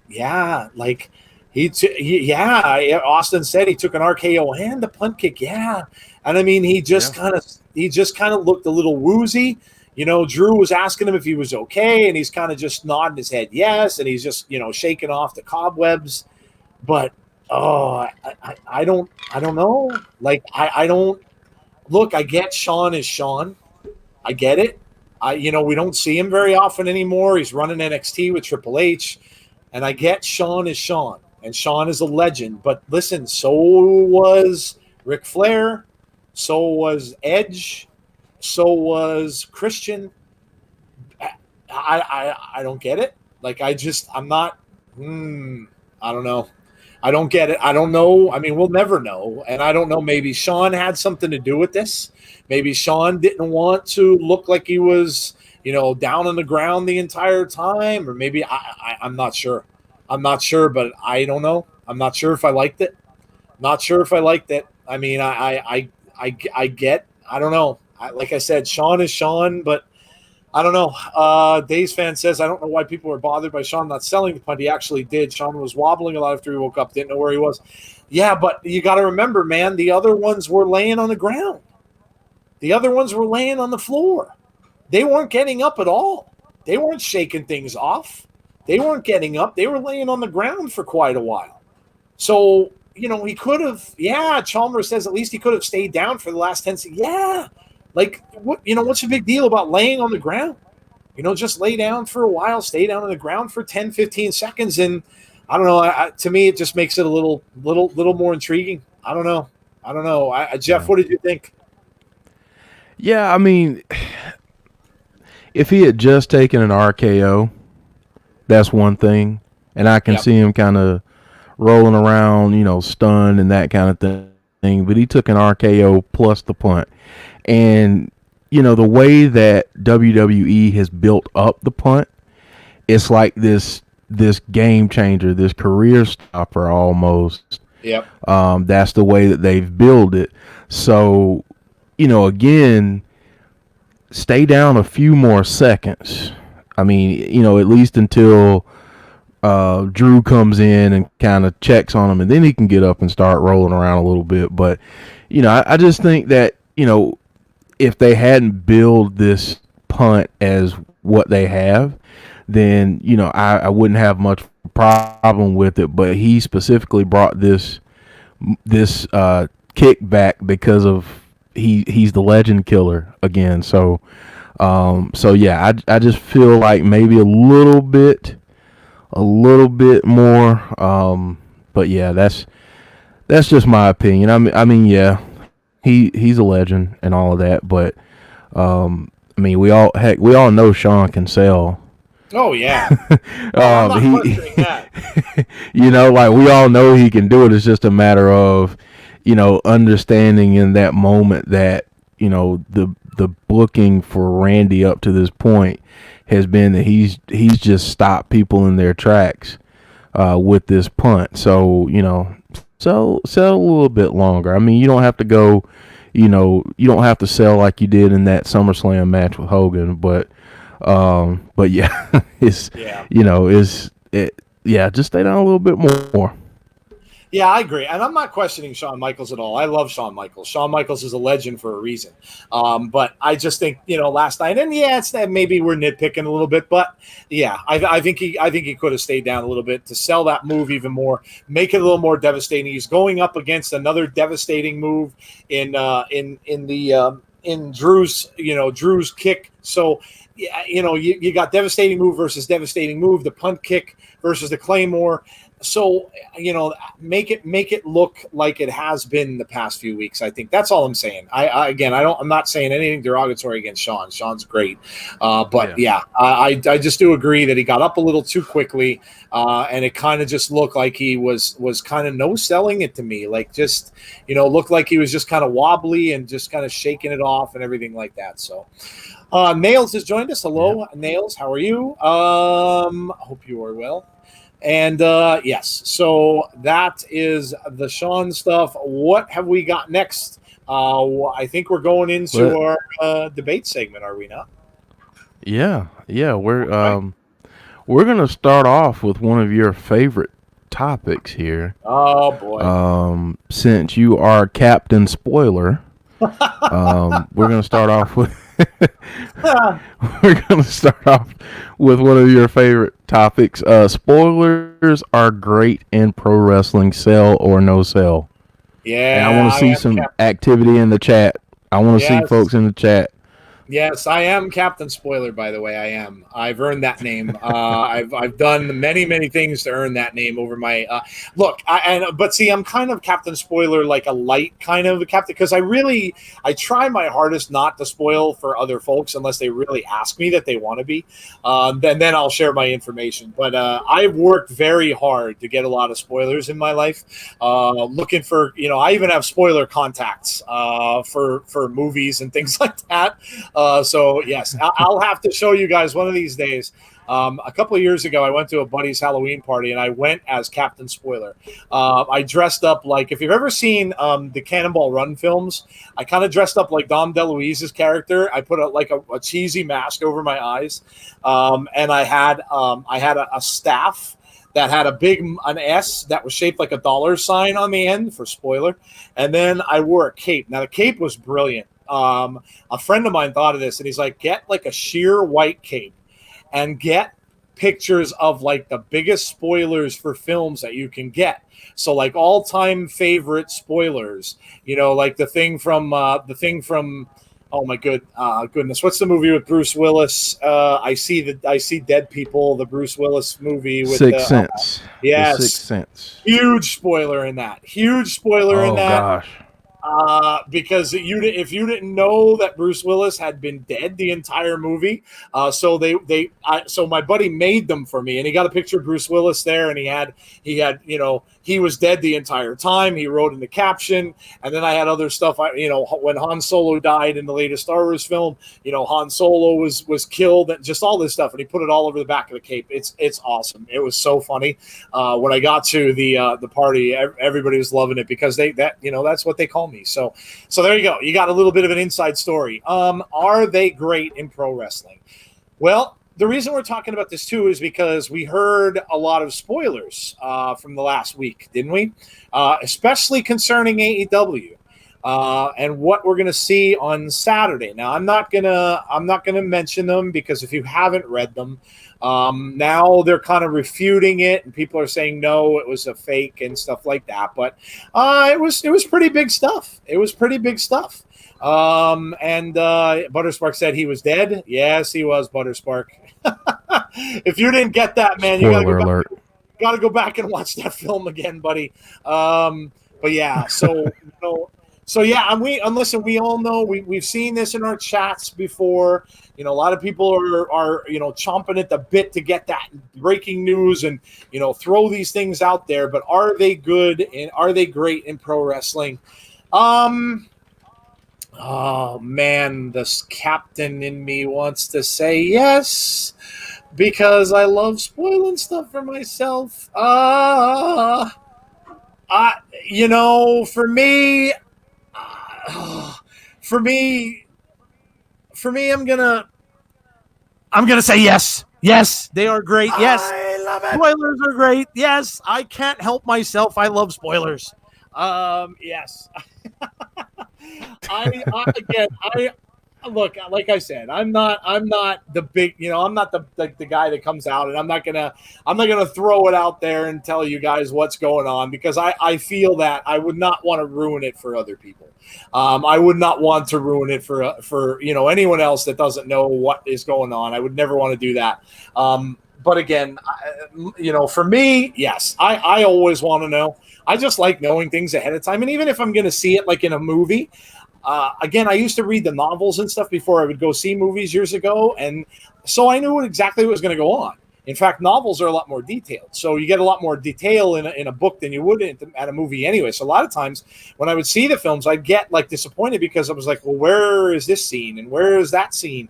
Austin said he took an RKO and the punt kick, And he just kind of looked a little woozy. Drew was asking him if he was okay, and he's kind of just nodding his head yes, and he's just, shaking off the cobwebs. But I don't know. I don't. Look, I get Shawn is Shawn. I get it. We don't see him very often anymore. He's running NXT with Triple H. And I get Shawn is Shawn. And Shawn is a legend. But listen, so was Ric Flair. So was Edge. So was Christian. I don't get it. I'm not, I don't know. I don't get it. I don't know. We'll never know. And I don't know. Maybe Shawn had something to do with this. Maybe Shawn didn't want to look like he was, down on the ground the entire time. Or maybe I'm not sure. I'm not sure, but I don't know. I'm not sure if I liked it. Not sure if I liked it. I get, I don't know. Like I said, Shawn is Shawn, but I don't know. Dave's fan says, I don't know why people were bothered by Shawn not selling the punt. He actually did. Shawn was wobbling a lot after he woke up, didn't know where he was. Yeah, but you got to remember, man, the other ones were laying on the ground. The other ones were laying on the floor. They weren't getting up at all. They weren't shaking things off. They weren't getting up. They were laying on the ground for quite a while. So, he could have, Chalmers says at least he could have stayed down for the last 10 seconds. Yeah. Like, what's the big deal about laying on the ground? Just lay down for a while, stay down on the ground for 10, 15 seconds. And I don't know. To me, it just makes it a little more intriguing. I don't know. Jeff, what did you think? Yeah, I mean, if he had just taken an RKO, that's one thing. And I can see him kind of rolling around, stunned and that kind of thing. But he took an RKO plus the punt. And, the way that WWE has built up the punt, it's like this game changer, this career stopper almost. Yep. That's the way that they've built it. So, again, stay down a few more seconds. I mean, at least until Drew comes in and kind of checks on him, and then he can get up and start rolling around a little bit. But, I just think that, if they hadn't built this punt as what they have, then, I wouldn't have much problem with it. But he specifically brought this kick back because of he's the legend killer again. So yeah, I just feel like maybe a little bit more. But yeah, that's just my opinion. I mean, yeah, he's a legend and all of that. But I mean, we all know Sean can sell. Oh yeah. I'm not questioning that. Like we all know he can do it. It's just a matter of, understanding in that moment that, the booking for Randy up to this point has been that he's just stopped people in their tracks with this punt. So, sell a little bit longer. I mean, you don't have to go, you don't have to sell like you did in that SummerSlam match with Hogan, but yeah, just stay down a little bit more. Yeah, I agree. And I'm not questioning Shawn Michaels at all. I love Shawn Michaels. Shawn Michaels is a legend for a reason. But I just think, last night, and it's that maybe we're nitpicking a little bit, but yeah, I think he could have stayed down a little bit to sell that move even more, make it a little more devastating. He's going up against another devastating move in Drew's, Drew's kick. So, yeah, you got devastating move versus devastating move, the punt kick versus the Claymore. So, make it look like it has been the past few weeks. I think that's all I'm saying. I'm not saying anything derogatory against Sean. Sean's great. I just do agree that he got up a little too quickly. And it kind of just looked like he was kind of no selling it to me. Like just, looked like he was just kind of wobbly and just kind of shaking it off and everything like that. So, Nails has joined us. Hello, yeah. Nails. How are you? Hope you are well. And yes, so that is the Sean stuff. What have we got next? I think we're going into our debate segment, are we not? Yeah. We're gonna start off with one of your favorite topics here. Oh boy! Since you are Captain Spoiler, we're gonna start off with. We're going to start off with one of your favorite topics. Spoilers are great in pro wrestling, sell or no sell. Yeah. And I want to see some activity in the chat. I want to see folks in the chat. Yes, I am Captain Spoiler, by the way. I am. I've earned that name. I've done many things to earn that name over my look. But see, I'm kind of Captain Spoiler, like a light kind of captain, because I try my hardest not to spoil for other folks unless they really ask me that they want to be. Then I'll share my information. But I've worked very hard to get a lot of spoilers in my life. Looking for, I even have spoiler contacts for movies and things like that. So yes, I'll have to show you guys one of these days. A couple of years ago, I went to a buddy's Halloween party, and I went as Captain Spoiler. I dressed up like, if you've ever seen the Cannonball Run films, I kind of dressed up like Dom DeLuise's character. I put a cheesy mask over my eyes, and I had a staff that had an S that was shaped like a dollar sign on the end for spoiler. And then I wore a cape. Now, the cape was brilliant. A friend of mine thought of this, and he's like, get like a sheer white cape and get pictures of like the biggest spoilers for films that you can get. So like all-time favorite spoilers, like the thing from oh my goodness, what's the movie with Bruce Willis? I see dead people. The Bruce Willis movie with Sixth Sense. Yes, The Sixth Sense. Huge spoiler in that. Oh gosh. Because if you didn't know that Bruce Willis had been dead the entire movie, so so my buddy made them for me, and he got a picture of Bruce Willis there, and he had he was dead the entire time. He wrote in the caption, and then I had other stuff. When Han Solo died in the latest Star Wars film, Han Solo was killed, and just all this stuff, and he put it all over the back of the cape. It's awesome. It was so funny. When I got to the party, everybody was loving it because that's what they call me. So there you go. You got a little bit of an inside story. Are they great in pro wrestling? Well, the reason we're talking about this too is because we heard a lot of spoilers from the last week, didn't we? Especially concerning AEW and what we're going to see on Saturday. Now, I'm not gonna mention them because if you haven't read them, now they're kind of refuting it, and people are saying no, it was a fake and stuff like that. But it was pretty big stuff. It was pretty big stuff. And Butterspark said he was dead. Yes, he was, Butterspark. If you didn't get that, man, you gotta go back and watch that film again, buddy. But yeah, so yeah, and listen, we all know we've seen this in our chats before. A lot of people are chomping at the bit to get that breaking news and throw these things out there. But are they good and are they great in pro wrestling? Oh man, this captain in me wants to say yes because I love spoiling stuff for myself. For me, I'm gonna say yes. Yes, they are great. Yes, I love it. Spoilers are great. Yes, I can't help myself. I love spoilers. Yes. I look, like I said, I'm not the big, I'm not the guy that comes out, and I'm not gonna throw it out there and tell you guys what's going on because I feel that I would not want to ruin it for other people. I would not want to ruin it for anyone else that doesn't know what is going on. I would never want to do that. But again, for me, yes, I always want to know. I just like knowing things ahead of time, and even if I'm going to see it like in a movie. Again, I used to read the novels and stuff before I would go see movies years ago, and so I knew exactly what was going to go on. In fact, novels are a lot more detailed, so you get a lot more detail in a book than you would at a movie anyway. So a lot of times when I would see the films, I'd get like disappointed because I was like, well, where is this scene and where is that scene?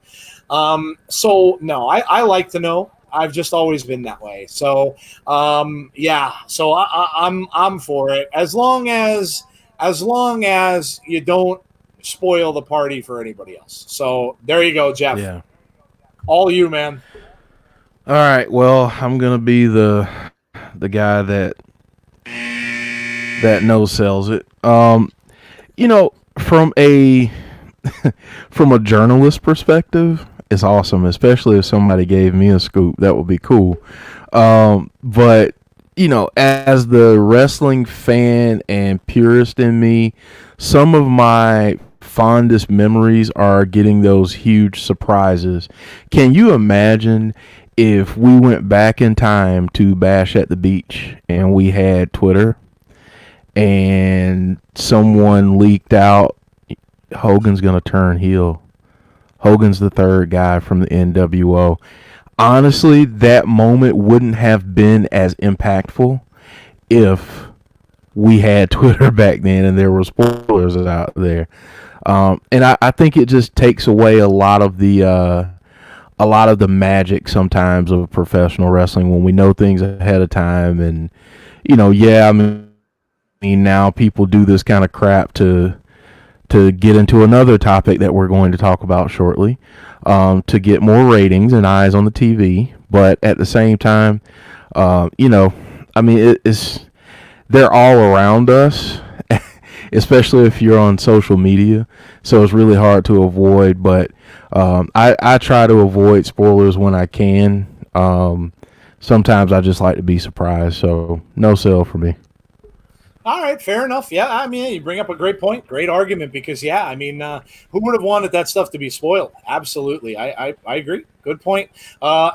So no, I like to know. I've just always been that way. So yeah, so I'm for it as long as you don't spoil the party for anybody else. So there you go, Jeff. Yeah. All you, man. All right. Well, I'm gonna be the guy that no sells it. From a from a journalist perspective, it's awesome, especially if somebody gave me a scoop. That would be cool. But as the wrestling fan and purist in me, some of my fondest memories are getting those huge surprises. Can you imagine if we went back in time to Bash at the Beach and we had Twitter and someone leaked out Hogan's going to turn heel? Hogan's the third guy from the NWO. Honestly, that moment wouldn't have been as impactful if we had Twitter back then and there were spoilers out there. And I think it just takes away a lot of the magic sometimes of professional wrestling when we know things ahead of time. And I mean now people do this kind of crap to get into another topic that we're going to talk about shortly, to get more ratings and eyes on the TV. But at the same time, I mean, they're all around us. especially if you're on social media. So it's really hard to avoid. But I try to avoid spoilers when I can. Sometimes I just like to be surprised. So no sell for me. All right, fair enough. Yeah, I mean, you bring up a great point, great argument because, yeah, I mean, who would have wanted that stuff to be spoiled? Absolutely. I agree. Good point.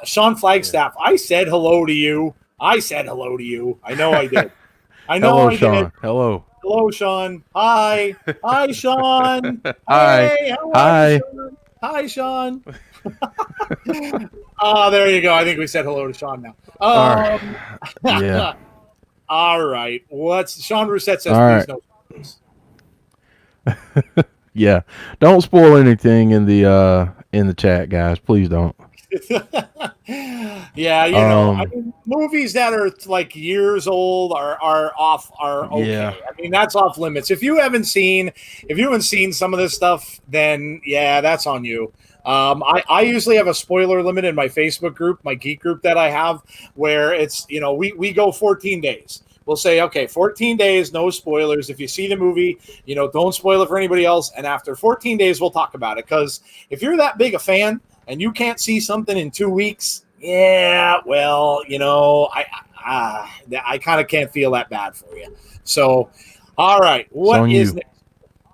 Sean Flagstaff, I said hello to you. I said hello to you. I know I did. I know Hello, I did. Sean. Hello. Hello, Sean. Hi. Hi, Sean. Hi. Hey, how are you, Hi. Sean? Hi, Sean. Oh, there you go. I think we said hello to Sean now. All right. Yeah. All right. What's Sean Rousset says, All please right. no spoilers. Yeah. Don't spoil anything in the chat, guys. Please don't. Yeah, I mean, movies that are like years old are okay. Yeah. I mean, that's off limits. If you haven't seen some of this stuff, then yeah, that's on you. I usually have a spoiler limit in my Facebook group, my geek group that I have, where it's we go 14 days. We'll say, okay, 14 days, no spoilers. If you see the movie, don't spoil it for anybody else. And after 14 days, we'll talk about it. Because if you're that big a fan and you can't see something in 2 weeks, yeah, well, I kind of can't feel that bad for you. So, all right, what is next?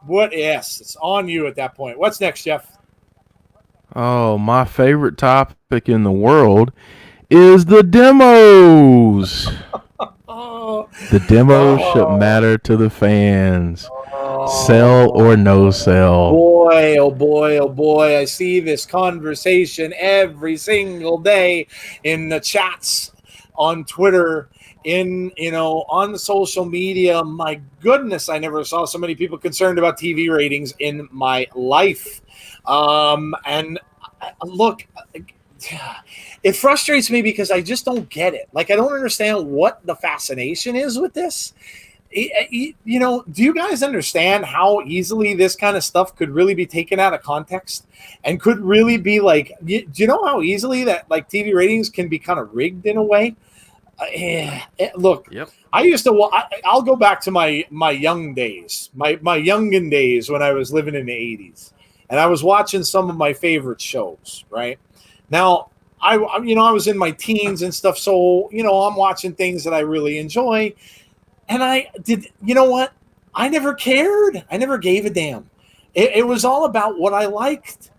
Yes, it's on you at that point. What's next, Jeff? Oh, my favorite topic in the world is the demos. The demos should matter to the fans. Sell or no sell. Boy, oh boy, oh boy. I see this conversation every single day in the chats on Twitter, on the social media. My goodness, I never saw so many people concerned about TV ratings in my life. And look, it frustrates me because I just don't get it. Like, I don't understand what the fascination is with this. Do you guys understand how easily this kind of stuff could really be taken out of context and could really be like, do you know how easily that like TV ratings can be kind of rigged in a way? Look, Yep. I used to, I'll go back to my young days, my youngin' days when I was living in the 80s and I was watching some of my favorite shows, right? Now, I was in my teens and stuff. So, I'm watching things that I really enjoy. And I never cared. I never gave a damn. It was all about what I liked.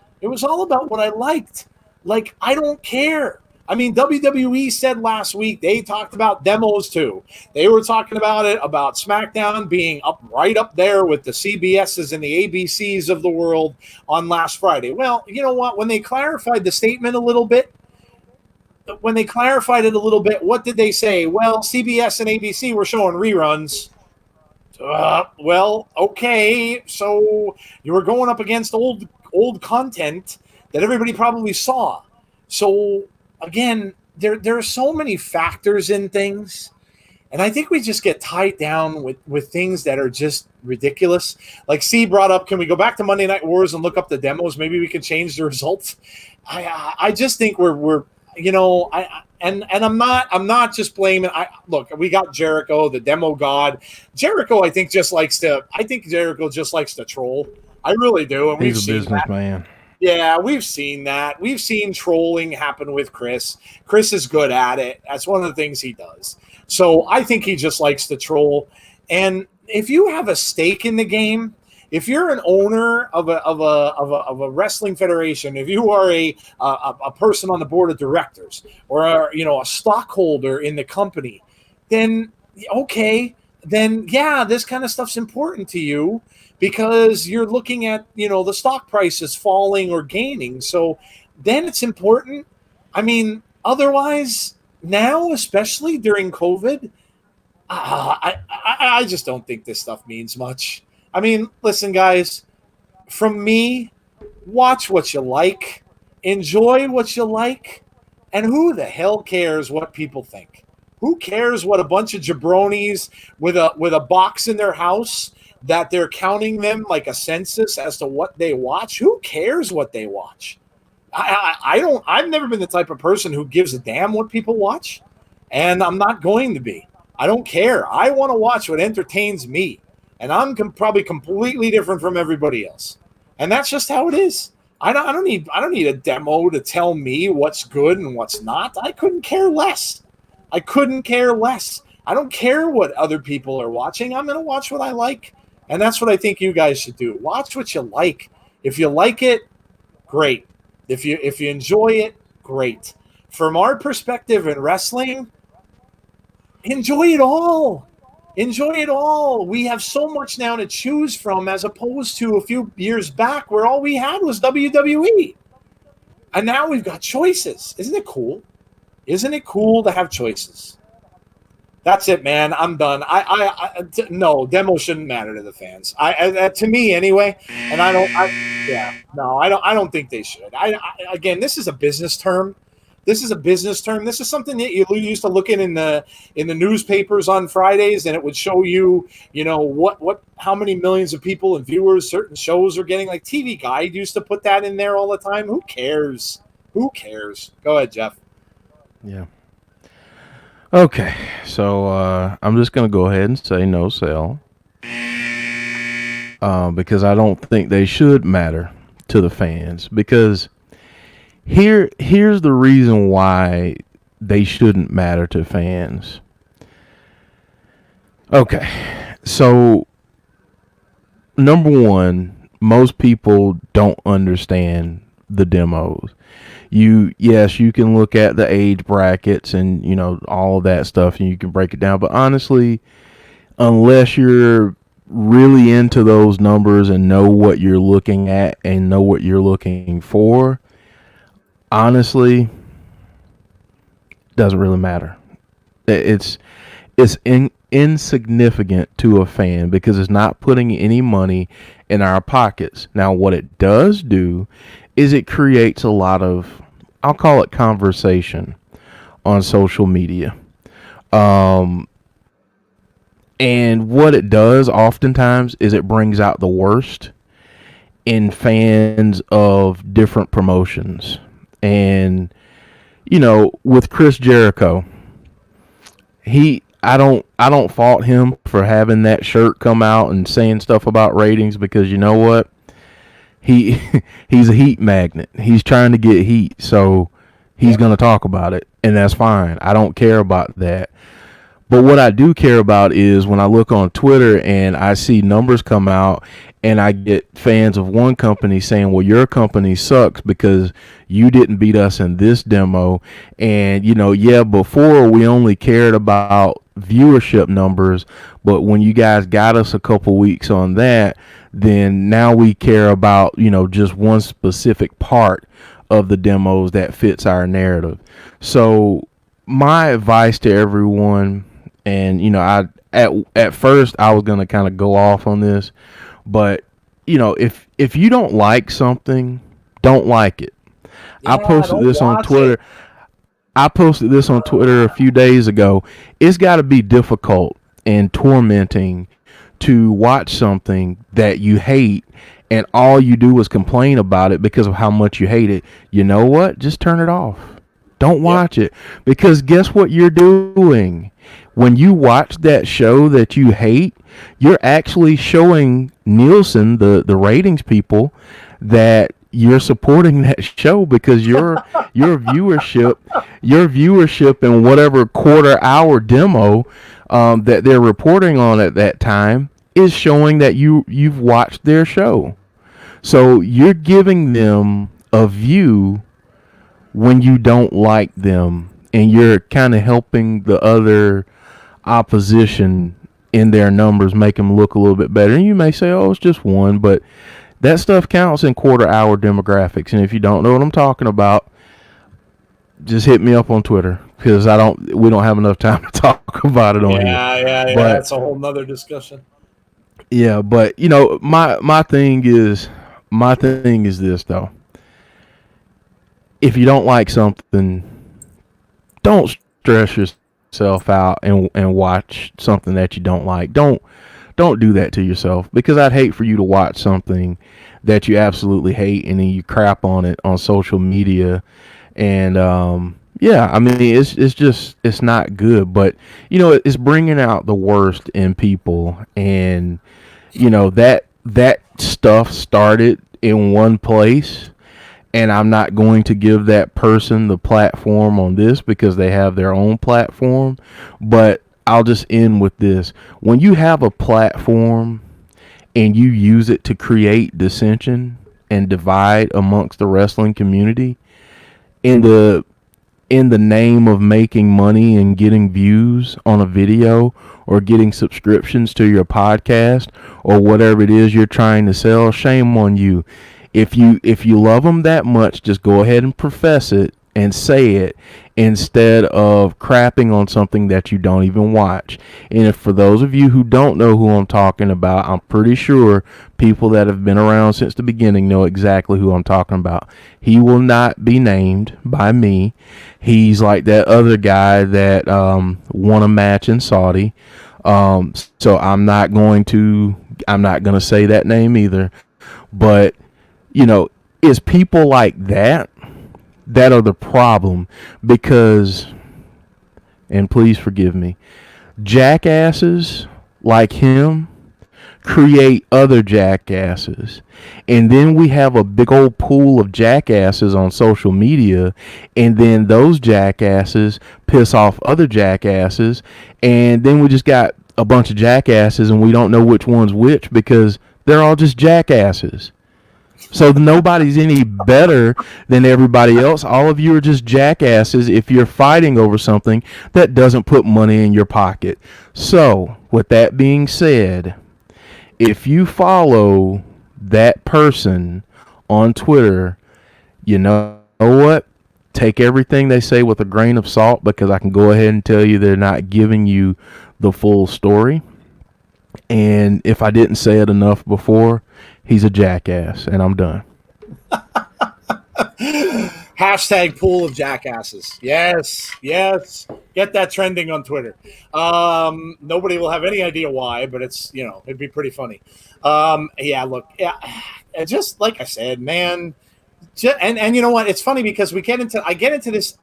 Like, I don't care. I mean, WWE said last week, they talked about demos too. They were talking about SmackDown being right up there with the CBSs and the ABCs of the world on last Friday. Well, you know what? When they clarified the statement a little bit, what did they say? Well, CBS and ABC were showing reruns. Well, okay. So you were going up against old content that everybody probably saw. So again, there are so many factors in things. And I think we just get tied down with things that are just ridiculous. Like C brought up, can we go back to Monday Night Wars and look up the demos? Maybe we can change the results. I just think we're I'm not just blaming. Look, we got Jericho, the demo god. Jericho, I think Jericho just likes to troll. I really do. And He's a businessman. Yeah, we've seen that. We've seen trolling happen with Chris. Chris is good at it. That's one of the things he does. So I think he just likes to troll. And if you have a stake in the game, if you're an owner of a wrestling federation, if you are a person on the board of directors or a stockholder in the company, then okay, then yeah, this kind of stuff's important to you because you're looking at the stock prices falling or gaining. So then it's important. I mean, otherwise now, especially during COVID, I just don't think this stuff means much. I mean, listen, guys, from me, watch what you like, enjoy what you like, and who the hell cares what people think? Who cares what a bunch of jabronis with a box in their house that they're counting them like a census as to what they watch? Who cares what they watch? I've never been the type of person who gives a damn what people watch, and I'm not going to be. I don't care. I want to watch what entertains me. and I'm probably completely different from everybody else, and that's just how it is. I don't need a demo to tell me what's good and what's not. I couldn't care less. I couldn't care less. I don't care what other people are watching. I'm going to watch what I like, and that's what I think you guys should do. Watch what you like. If you like it, great. If you enjoy it, great. From our perspective in wrestling, enjoy it all. Enjoy it all. We have so much now to choose from as opposed to a few years back where all we had was WWE. And now we've got choices. Isn't it cool? Isn't it cool to have choices? That's it, man. I'm done. No, demo shouldn't matter to the fans. To me anyway. And I don't think they should. Again, this is a business term. This is a business term. This is something that you used to look in the newspapers on Fridays, and it would show you, how many millions of people and viewers certain shows are getting. Like TV Guide used to put that in there all the time. Who cares? Who cares? Go ahead, Jeff. Yeah. Okay, so I'm just gonna go ahead and say no sell, because I don't think they should matter to the fans. Because here's the reason why they shouldn't matter to fans. Okay, so number one, most people don't understand the demos. Yes, you can look at the age brackets and all of that stuff, and you can break it down, but honestly, unless you're really into those numbers and know what you're looking at and know what you're looking for, honestly, doesn't really matter. It's insignificant to a fan because it's not putting any money in our pockets. Now, what it does do is it creates a lot of, I'll call it, conversation on social media. And what it does oftentimes is it brings out the worst in fans of different promotions. And, with Chris Jericho, I don't fault him for having that shirt come out and saying stuff about ratings, because you know what? He's a heat magnet. He's trying to get heat, so he's going to talk about it, and that's fine. I don't care about that. But what I do care about is when I look on Twitter and I see numbers come out and I get fans of one company saying, well, your company sucks because you didn't beat us in this demo. And, before we only cared about viewership numbers, but when you guys got us a couple weeks on that, then now we care about, just one specific part of the demos that fits our narrative. So my advice to everyone, and, at first I was going to kind of go off on this, but, if you don't like something, don't like it. Yeah, I posted this on Twitter. I posted this on Twitter a few days ago. It's got to be difficult and tormenting to watch something that you hate and all you do is complain about it because of how much you hate it. You know what? Just turn it off. Don't watch it. Because guess what you're doing? When you watch that show that you hate, you're actually showing Nielsen, the ratings people, that you're supporting that show, because your viewership in whatever quarter hour demo that they're reporting on at that time is showing that you've watched their show. So you're giving them a view when you don't like them, and you're kind of helping the other opposition in their numbers, make them look a little bit better. And you may say, oh, it's just one, but that stuff counts in quarter hour demographics. And if you don't know what I'm talking about, just hit me up on Twitter, because we don't have enough time to talk about it on here. Yeah. But that's a whole nother discussion. Yeah, but my thing is this though. If you don't like something, don't stress yourself out and watch something that you don't like. Don't do that to yourself, because I'd hate for you to watch something that you absolutely hate and then you crap on it on social media, and Yeah, I mean it's not good, but it's bringing out the worst in people, and that stuff started in one place, and I'm not going to give that person the platform on this because they have their own platform, but I'll just end with this. When you have a platform and you use it to create dissension and divide amongst the wrestling community in the name of making money and getting views on a video or getting subscriptions to your podcast or whatever it is you're trying to sell, shame on you. If you love them that much, just go ahead and profess it and say it instead of crapping on something that you don't even watch. And if for those of you who don't know who I'm talking about, I'm pretty sure people that have been around since the beginning know exactly who I'm talking about. He will not be named by me. He's like that other guy that won a match in Saudi. So I'm not going to say that name either. But it's people like that are the problem, because, and please forgive me, jackasses like him create other jackasses, and then we have a big old pool of jackasses on social media, and then those jackasses piss off other jackasses, and then we just got a bunch of jackasses and we don't know which one's which because they're all just jackasses. So nobody's any better than everybody else. All of you are just jackasses if you're fighting over something that doesn't put money in your pocket. So, with that being said, if you follow that person on Twitter, you know what? Take everything they say with a grain of salt, because I can go ahead and tell you they're not giving you the full story. And if I didn't say it enough before, he's a jackass, and I'm done. Hashtag pool of jackasses. Yes. Get that trending on Twitter. Nobody will have any idea why, but it'd be pretty funny. Just like I said, man. And you know what? It's funny because I get into this.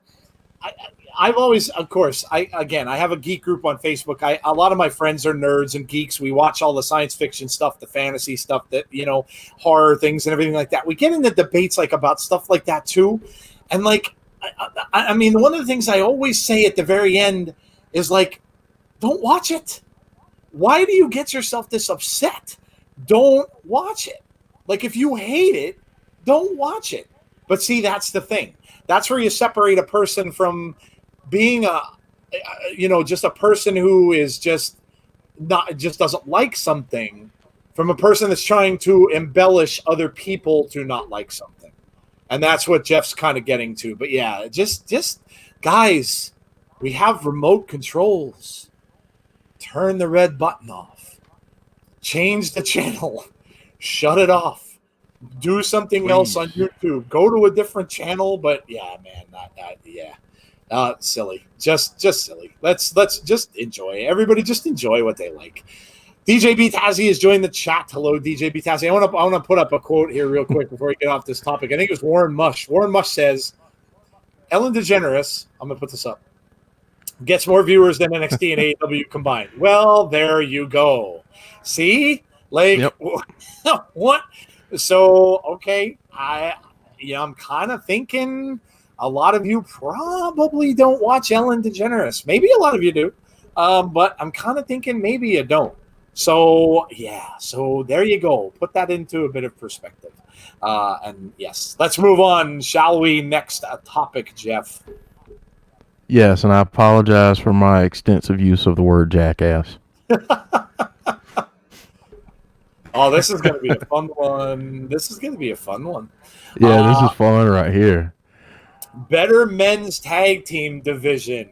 I've always, of course, I have a geek group on Facebook. A lot of my friends are nerds and geeks. We watch all the science fiction stuff, the fantasy stuff, horror things and everything like that. We get into debates about stuff like that too. And I mean, one of the things I always say at the very end is don't watch it. Why do you get yourself this upset? Don't watch it. If you hate it, don't watch it. But see, that's the thing. That's where you separate a person from being just a person who is just doesn't like something, from a person that's trying to embellish other people to not like something. And that's what Jeff's kind of getting to. But yeah, just guys, we have remote controls. Turn the red button off. Change the channel. Shut it off. Do something else on YouTube. Go to a different channel. But yeah, man, silly. Just silly. Let's just enjoy. Everybody just enjoy what they like. DJ B Tazzy has joined the chat. Hello, DJ B Tazzy. I want to put up a quote here real quick before we get off this topic. I think it was Warren Mush. Warren Mush says, Ellen DeGeneres, I'm going to put this up, gets more viewers than NXT and AEW combined. Well, there you go. See? Yep. What? So, okay, I'm kind of thinking a lot of you probably don't watch Ellen DeGeneres. Maybe a lot of you do, but I'm kind of thinking maybe you don't. So, yeah, so there you go. Put that into a bit of perspective. And yes, let's move on, shall we? Next topic, Jeff. Yes, and I apologize for my extensive use of the word jackass. Oh, this is going to be a fun one. Yeah, this is fun right here. Better men's tag team division.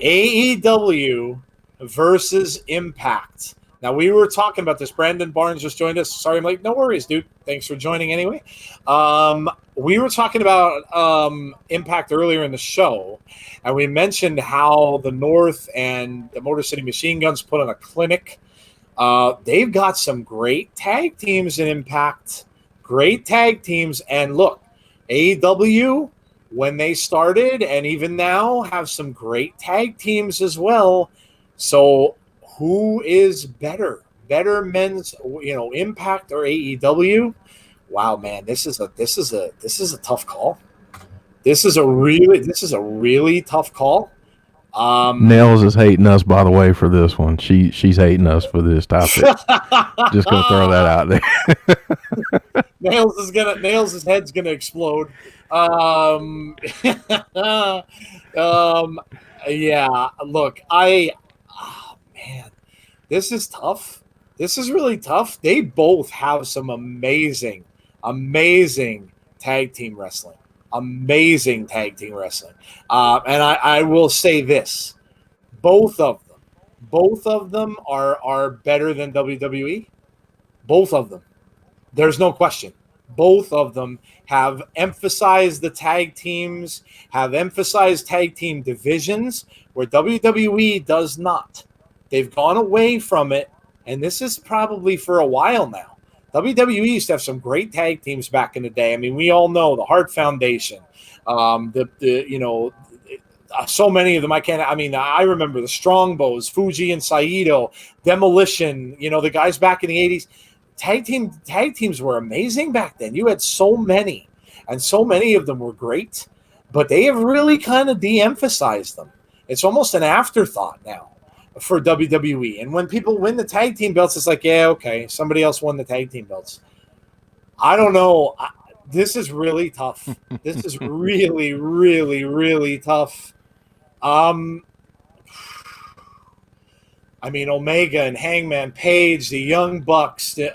AEW versus Impact. Now, we were talking about this. Brandon Barnes just joined us. Sorry, I'm no worries, dude. Thanks for joining anyway. We were talking about Impact earlier in the show, and we mentioned how the North and the Motor City Machine Guns put on a clinic. They've got some great tag teams in Impact. Great tag teams. And look, AEW, when they started, and even now have some great tag teams as well. So who is better? Better men's, Impact or AEW? Wow, man, this is a tough call. This is a really tough call. Nels is hating us, by the way, for this one. She's hating us for this topic. Just gonna throw that out there. Nails' head's gonna explode. Yeah. Look, oh man, this is tough. This is really tough. They both have some amazing tag team wrestling. Amazing tag team wrestling. And I will say this: both of them are better than WWE. Both of them. There's no question. Both of them have emphasized the tag teams, have emphasized tag team divisions, where WWE does not. They've gone away from it, and this is probably for a while now. WWE used to have some great tag teams back in the day. I mean, we all know the Hart Foundation, so many of them. I remember the Strongbows, Fuji and Saito, Demolition. The guys back in the '80s. Tag teams were amazing back then. You had so many, and so many of them were great, but they have really kind of de-emphasized them. It's almost an afterthought now for WWE. And when people win the tag team belts, it's like, yeah, okay, somebody else won the tag team belts. I don't know. This is really tough. This is really, really, really tough. Omega and Hangman Page, the Young Bucks, the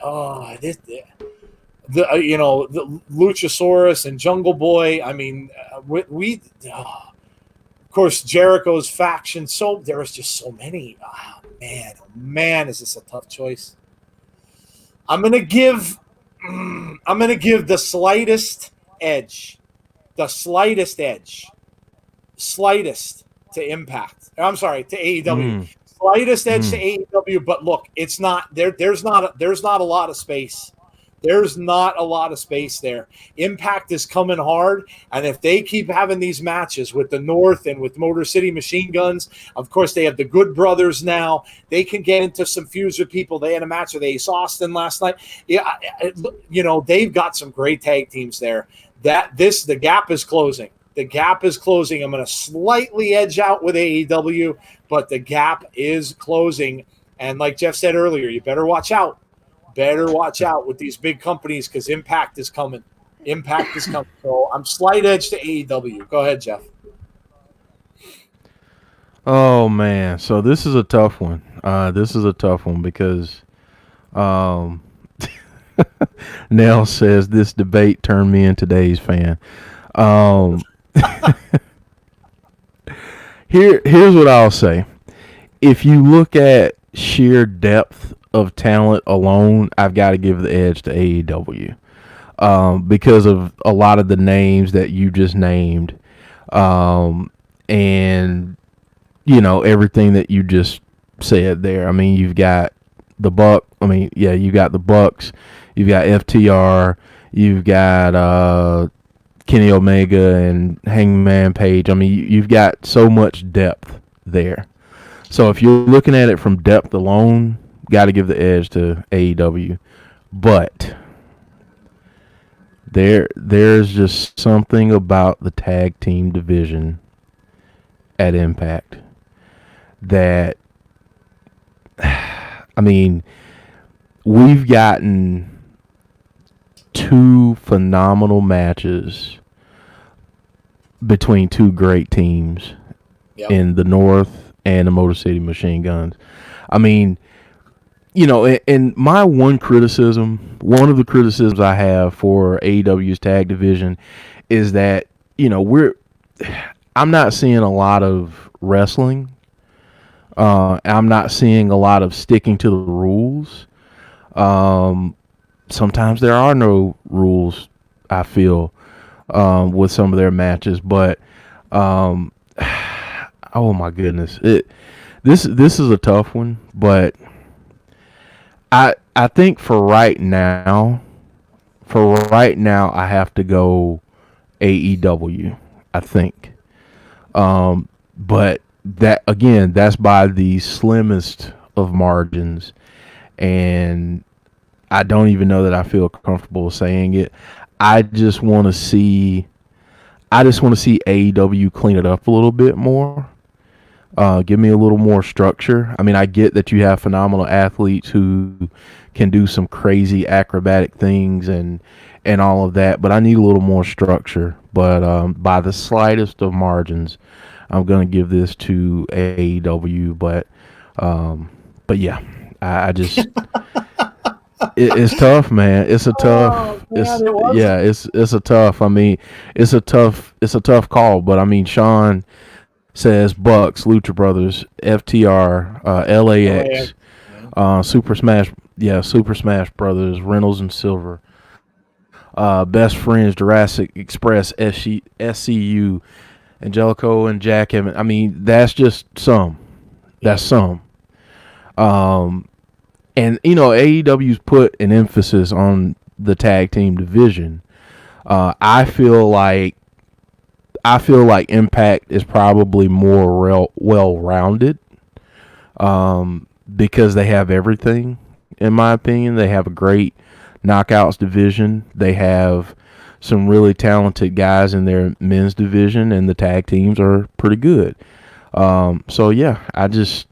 Luchasaurus and Jungle Boy. Of course, Jericho's faction. So there was just so many. Oh man, is this a tough choice? I'm gonna give the slightest edge to Impact. I'm sorry, to AEW. Slightest edge to AEW, but look, it's not there. There's not a lot of space. There's not a lot of space there. Impact is coming hard, and if they keep having these matches with the North and with Motor City Machine Guns, of course they have the Good Brothers now. They can get into some feuds with people. They had a match with Ace Austin last night. Yeah, they've got some great tag teams there. The gap is closing. The gap is closing. I'm going to slightly edge out with AEW, but the gap is closing. And like Jeff said earlier, you better watch out. Better watch out with these big companies because Impact is coming. So I'm slight edge to AEW. Go ahead, Jeff. Oh, man. So this is a tough one. Because Nell says this debate turned me into today's fan. Here's what I'll say. If you look at sheer depth of talent alone, I've got to give the edge to AEW because of a lot of the names that you just named, and everything that you just said there. I mean, you've got the Buck. You got the Bucks. You've got FTR. You've got Kenny Omega and Hangman Page. I mean, you've got so much depth there. So if you're looking at it from depth alone, got to give the edge to AEW. But there's just something about the tag team division at Impact that, we've gotten two phenomenal matches between two great teams in the North and the Motor City Machine Guns. And my one of the criticisms I have for AEW's tag division is that, I'm not seeing a lot of wrestling. I'm not seeing a lot of sticking to the rules. Sometimes there are no rules, I feel, with some of their matches, but oh my goodness, this is a tough one. But I think for right now, I have to go AEW. I think. But that again, that's by the slimmest of margins, and I don't even know that I feel comfortable saying it. I just want to see. I just want to see AEW clean it up a little bit more. Give me a little more structure. I mean, I get that you have phenomenal athletes who can do some crazy acrobatic things and all of that, but I need a little more structure. But by the slightest of margins, I'm gonna give this to AEW. But yeah, I just it's tough, man. It's a tough. Oh, man, it was. It's a tough. I mean, it's a tough call. But I mean, Sean says Bucks, Lucha Brothers, FTR, LAX, Super Smash, Super Smash Brothers, Reynolds and Silver, Best Friends, Jurassic Express, SCU, Angelico and Jack Evans. I mean, that's just some. That's some. And AEW's put an emphasis on the tag team division. I feel like Impact is probably more well-rounded because they have everything. In my opinion, they have a great knockouts division. They have some really talented guys in their men's division, and the tag teams are pretty good. So yeah, this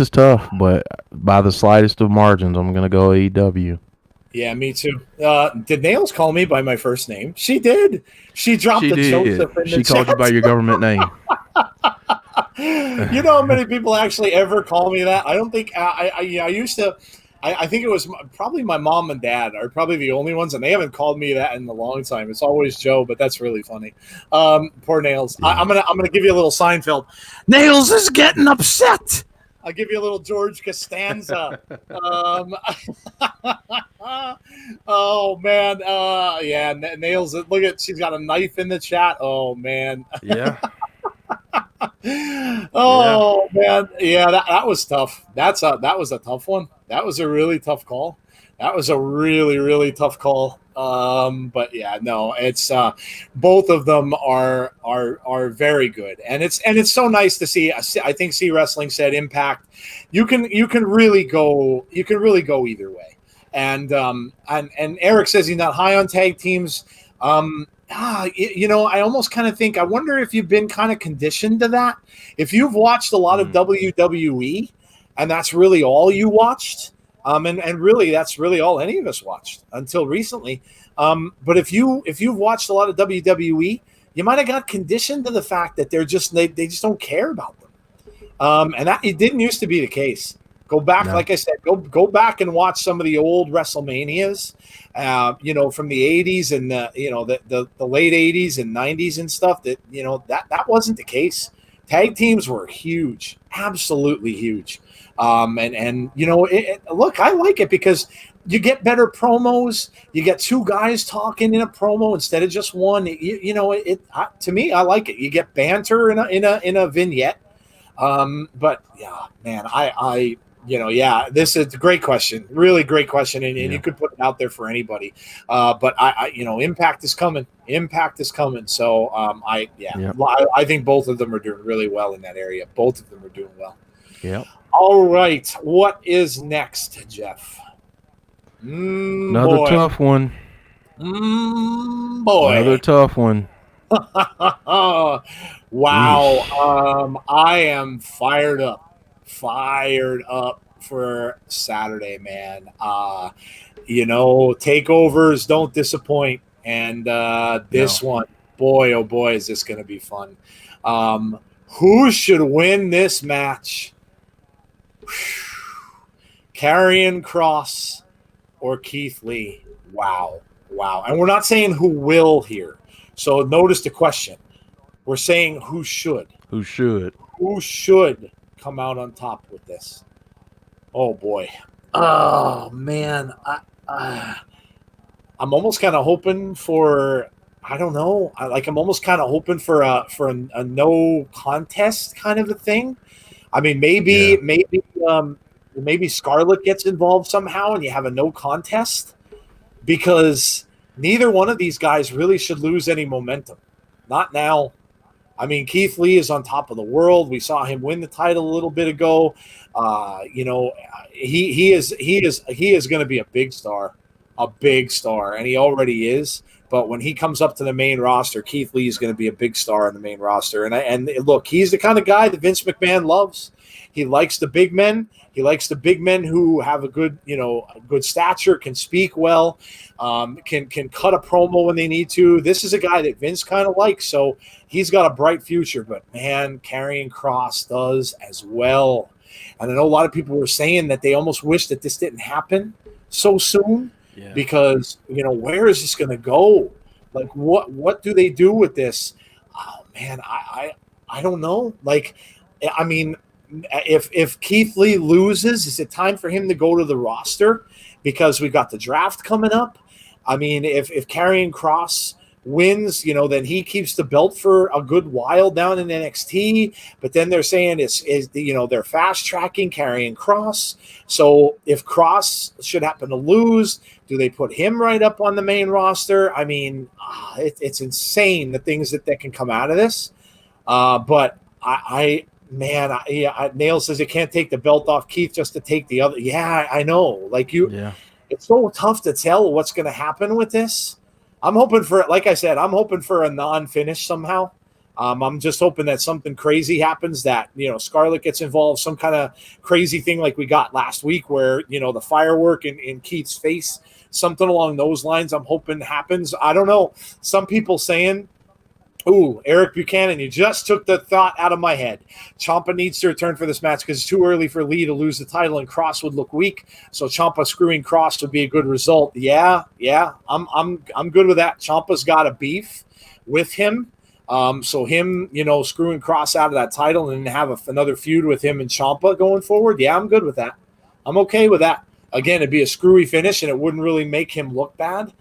is tough, but by the slightest of margins, I'm gonna go AEW. Yeah, me too. Did Nails call me by my first name? She did. She dropped the Joseph in the She called you by your government name. You know how many people actually ever call me that? I don't think I used to. I think it was probably my mom and dad are probably the only ones, and they haven't called me that in a long time. It's always Joe, but that's really funny. Poor Nails. Yeah. I'm gonna give you a little Seinfeld. Nails is getting upset. I'll give you a little George Costanza. Oh man, yeah, Nails. Look at, she's got a knife in the chat. Oh man. Yeah. Oh man, yeah, that was tough. That was a tough one. That was a really tough call. That was a really, really tough call. But yeah, no, it's both of them are very good, and it's so nice to see. I think C Wrestling said Impact. You can really go either way, and Eric says he's not high on tag teams. I almost kind of think, I wonder if you've been kind of conditioned to that. If you've watched a lot of WWE, and that's really all you watched. And really, that's really all any of us watched until recently. But if you've watched a lot of WWE, you might have got conditioned to the fact that they just don't care about them. And that it didn't used to be the case. Go back, like I said, go back and watch some of the old WrestleManias, from the 80s and the late 80s and 90s and stuff. That wasn't the case. Tag teams were huge, absolutely huge. Look, I like it because you get better promos. You get two guys talking in a promo instead of just one. To me, I like it. You get banter in a vignette. But yeah, man, this is a great question, really great question, and you could put it out there for anybody. But Impact is coming. Impact is coming. So I think both of them are doing really well in that area. Both of them are doing well. Yeah. All right, what is next, Jeff? Another tough one. Boy. Another tough one. Wow. I am fired up for Saturday, man. Takeovers don't disappoint. And this one, boy, oh boy, is this going to be fun. Who should win this match? Karrion Kross or Keith Lee? Wow. And we're not saying who will here. So notice the question. We're saying who should. Who should come out on top with this? Oh boy. Oh man. I'm almost kind of hoping for, I don't know. I'm almost kind of hoping for a no contest kind of a thing. I mean, maybe Scarlett gets involved somehow and you have a no contest, because neither one of these guys really should lose any momentum. Not now. I mean, Keith Lee is on top of the world. We saw him win the title a little bit ago. He is going to be a big star, and he already is. But when he comes up to the main roster, Keith Lee is going to be a big star in the main roster. And look, he's the kind of guy that Vince McMahon loves. He likes the big men. He likes the big men who have a good stature, can speak well, can cut a promo when they need to. This is a guy that Vince kind of likes, so he's got a bright future. But man, Karrion Kross does as well. And I know a lot of people were saying that they almost wish that this didn't happen so soon, because where is this going to go? Like, what do they do with this? Oh man, I don't know. Like, I mean, if Keith Lee loses, is it time for him to go to the roster? Because we got the draft coming up. I mean, if Karrion Kross wins, then he keeps the belt for a good while down in NXT. But then they're saying they're fast tracking Karrion Kross. So if Kross should happen to lose, do they put him right up on the main roster? I mean, it's insane the things that can come out of this. But Nail says you can't take the belt off Keith just to take the other. Yeah, I know. It's so tough to tell what's going to happen with this. I'm hoping for, like I said, a non-finish somehow. I'm just hoping that something crazy happens, that Scarlett gets involved, some kind of crazy thing like we got last week, where the firework in Keith's face, something along those lines. I'm hoping happens. I don't know. Some people saying, ooh, Eric Buchanan, you just took the thought out of my head. Ciampa needs to return for this match because it's too early for Lee to lose the title and Kross would look weak. So Ciampa screwing Kross would be a good result. Yeah, I'm good with that. Ciampa's got a beef with him. So him, screwing Kross out of that title and have another feud with him and Ciampa going forward. Yeah, I'm good with that. I'm okay with that. Again, it'd be a screwy finish and it wouldn't really make him look bad.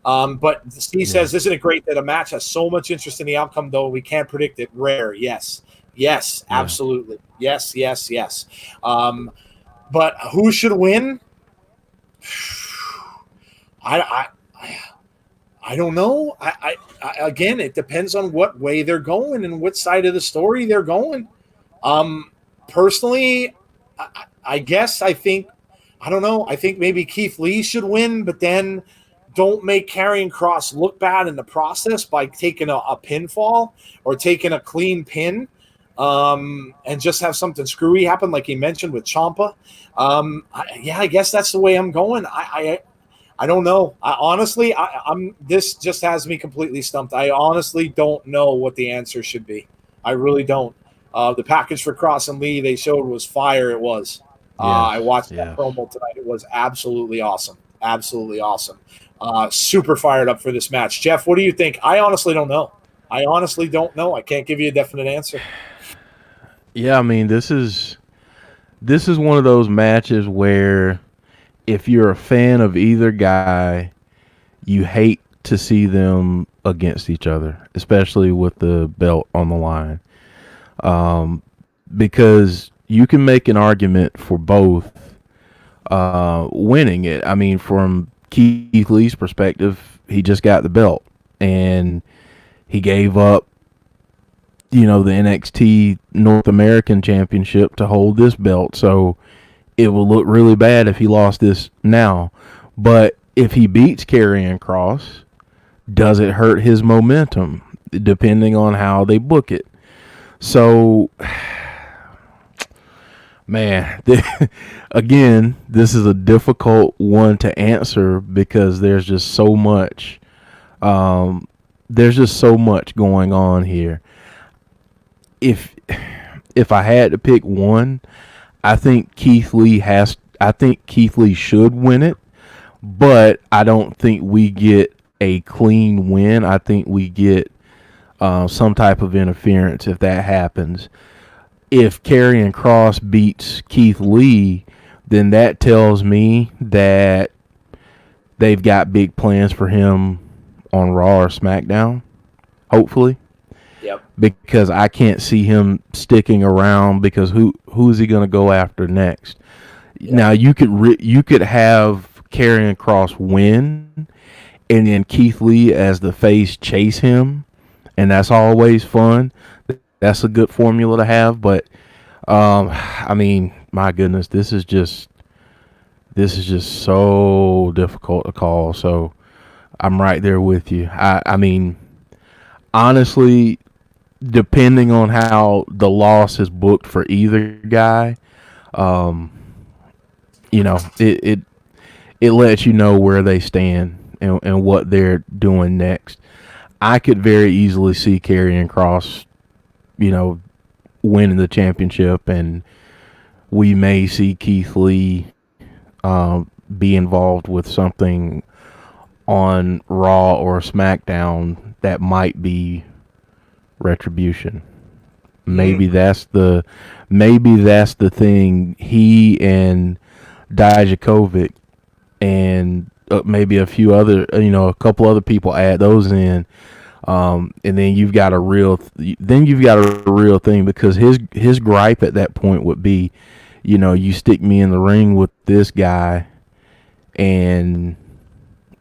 But Steve says, isn't it great that a match has so much interest in the outcome, though we can't predict it? Rare. Yes, absolutely. Yes. But who should win? I don't know. I again, it depends on what way they're going and what side of the story they're going. Personally, I think maybe Keith Lee should win, but then don't make Karrion Kross look bad in the process by taking a pinfall or taking a clean pin, and just have something screwy happen, like he mentioned with Ciampa. I guess that's the way I'm going. I don't know. This just has me completely stumped. I honestly don't know what the answer should be. I really don't. The package for Kross and Lee they showed was fire. It was. I watched that promo tonight. It was absolutely awesome. Super fired up for this match. Jeff, what do you think? I honestly don't know. I can't give you a definite answer. Yeah, I mean, this is one of those matches where if you're a fan of either guy, you hate to see them against each other, especially with the belt on the line. Because you can make an argument for both winning it. I mean, from Keith Lee's perspective, he just got the belt and he gave up, the NXT North American Championship to hold this belt. So it will look really bad if he lost this now. But if he beats Karrion Kross, does it hurt his momentum? Depending on how they book it. So, man, again, this is a difficult one to answer because there's just so much. There's just so much going on here. If I had to pick one, I think Keith Lee should win it, but I don't think we get a clean win. I think we get some type of interference if that happens. If Karrion Kross beats Keith Lee, then that tells me that they've got big plans for him on Raw or SmackDown, hopefully. Yep. Because I can't see him sticking around because who's he going to go after next? Yep. Now you could have Karrion Kross win and then Keith Lee as the face chase him, and that's always fun. That's a good formula to have. But I mean, my goodness, this is just so difficult to call. So I'm right there with you. I mean, honestly, depending on how the loss is booked for either guy, um, it lets you know where they stand and what they're doing next. I could very easily see Karrion Kross, winning the championship, and we may see Keith Lee be involved with something on Raw or SmackDown that might be retribution. Maybe that's the thing. He and Dijakovic and maybe a few other, a couple other people add those in, and then you've got a real thing, because his gripe at that point would be, you stick me in the ring with this guy, and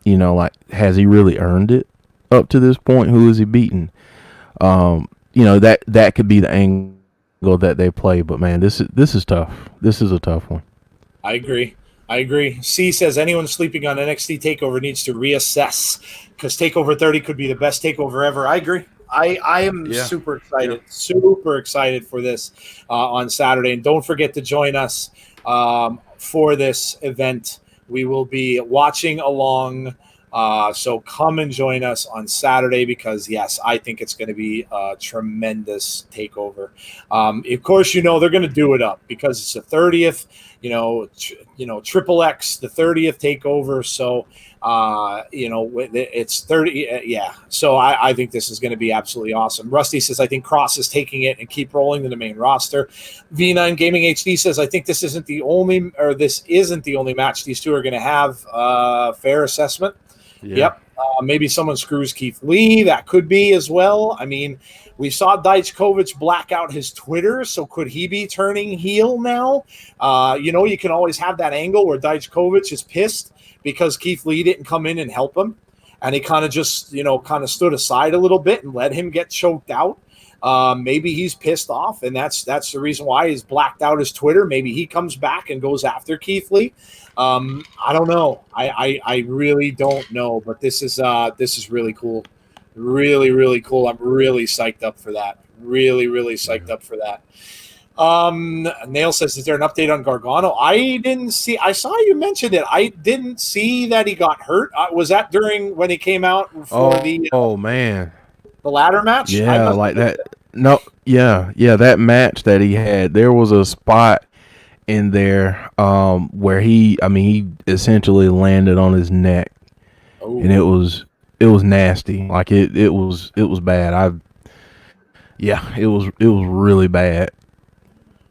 like, has he really earned it up to this point? Who is he beating? That could be the angle that they play. But man, this is tough. This is a tough one. I agree. C says anyone sleeping on NXT TakeOver needs to reassess, because TakeOver 30 could be the best TakeOver ever. I agree. I am super excited for this on Saturday. And don't forget to join us for this event. We will be watching along. So come and join us on Saturday, because, yes, I think it's going to be a tremendous takeover. Of course, they're going to do it up because it's the 30th, Triple X, the 30th takeover. So, it's 30. Yeah. So I think this is going to be absolutely awesome. Rusty says, I think Cross is taking it and keep rolling to the main roster. V9 Gaming HD says, I think this isn't the only match these two are going to have. Fair assessment. Yeah. Yep. Maybe someone screws Keith Lee. That could be as well. I mean, we saw Dijakovic black out his Twitter, so could he be turning heel now? You can always have that angle where Dijakovic is pissed because Keith Lee didn't come in and help him, and he kind of just, stood aside a little bit and let him get choked out. Maybe he's pissed off, and that's the reason why he's blacked out his Twitter. Maybe he comes back and goes after Keith Lee. I don't know. I really don't know, but this is really cool. Really, really cool. I'm really psyched up for that. Really, really psyched up for that. Nail says, is there an update on Gargano? I saw you mentioned it. I didn't see that he got hurt. Was that during when he came out for the ladder match? Yeah, like that. No, yeah, that match that he had, there was a spot in there where he essentially landed on his neck. And it was nasty. Like it was bad. It was really bad.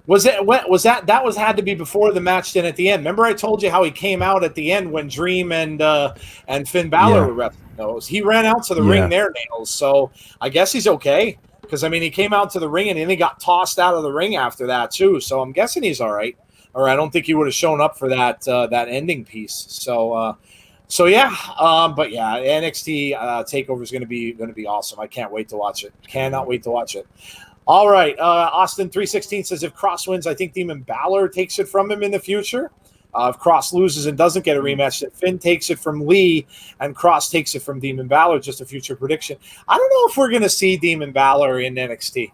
Had to be before the match then at the end. Remember I told you how he came out at the end when Dream and Finn Balor were wrestling those. He ran out to the ring there, Nails. So I guess he's okay. Because he came out to the ring and then he got tossed out of the ring after that too. So I'm guessing he's all right. Or I don't think he would have shown up for that ending piece. So but yeah, NXT Takeover is going to be awesome. I can't wait to watch it. Cannot wait to watch it. All right, Austin 316 says if Cross wins, I think Demon Balor takes it from him in the future. If Cross loses and doesn't get a rematch, then Finn takes it from Lee and Cross takes it from Demon Balor. Just a future prediction. I don't know if we're going to see Demon Balor in NXT.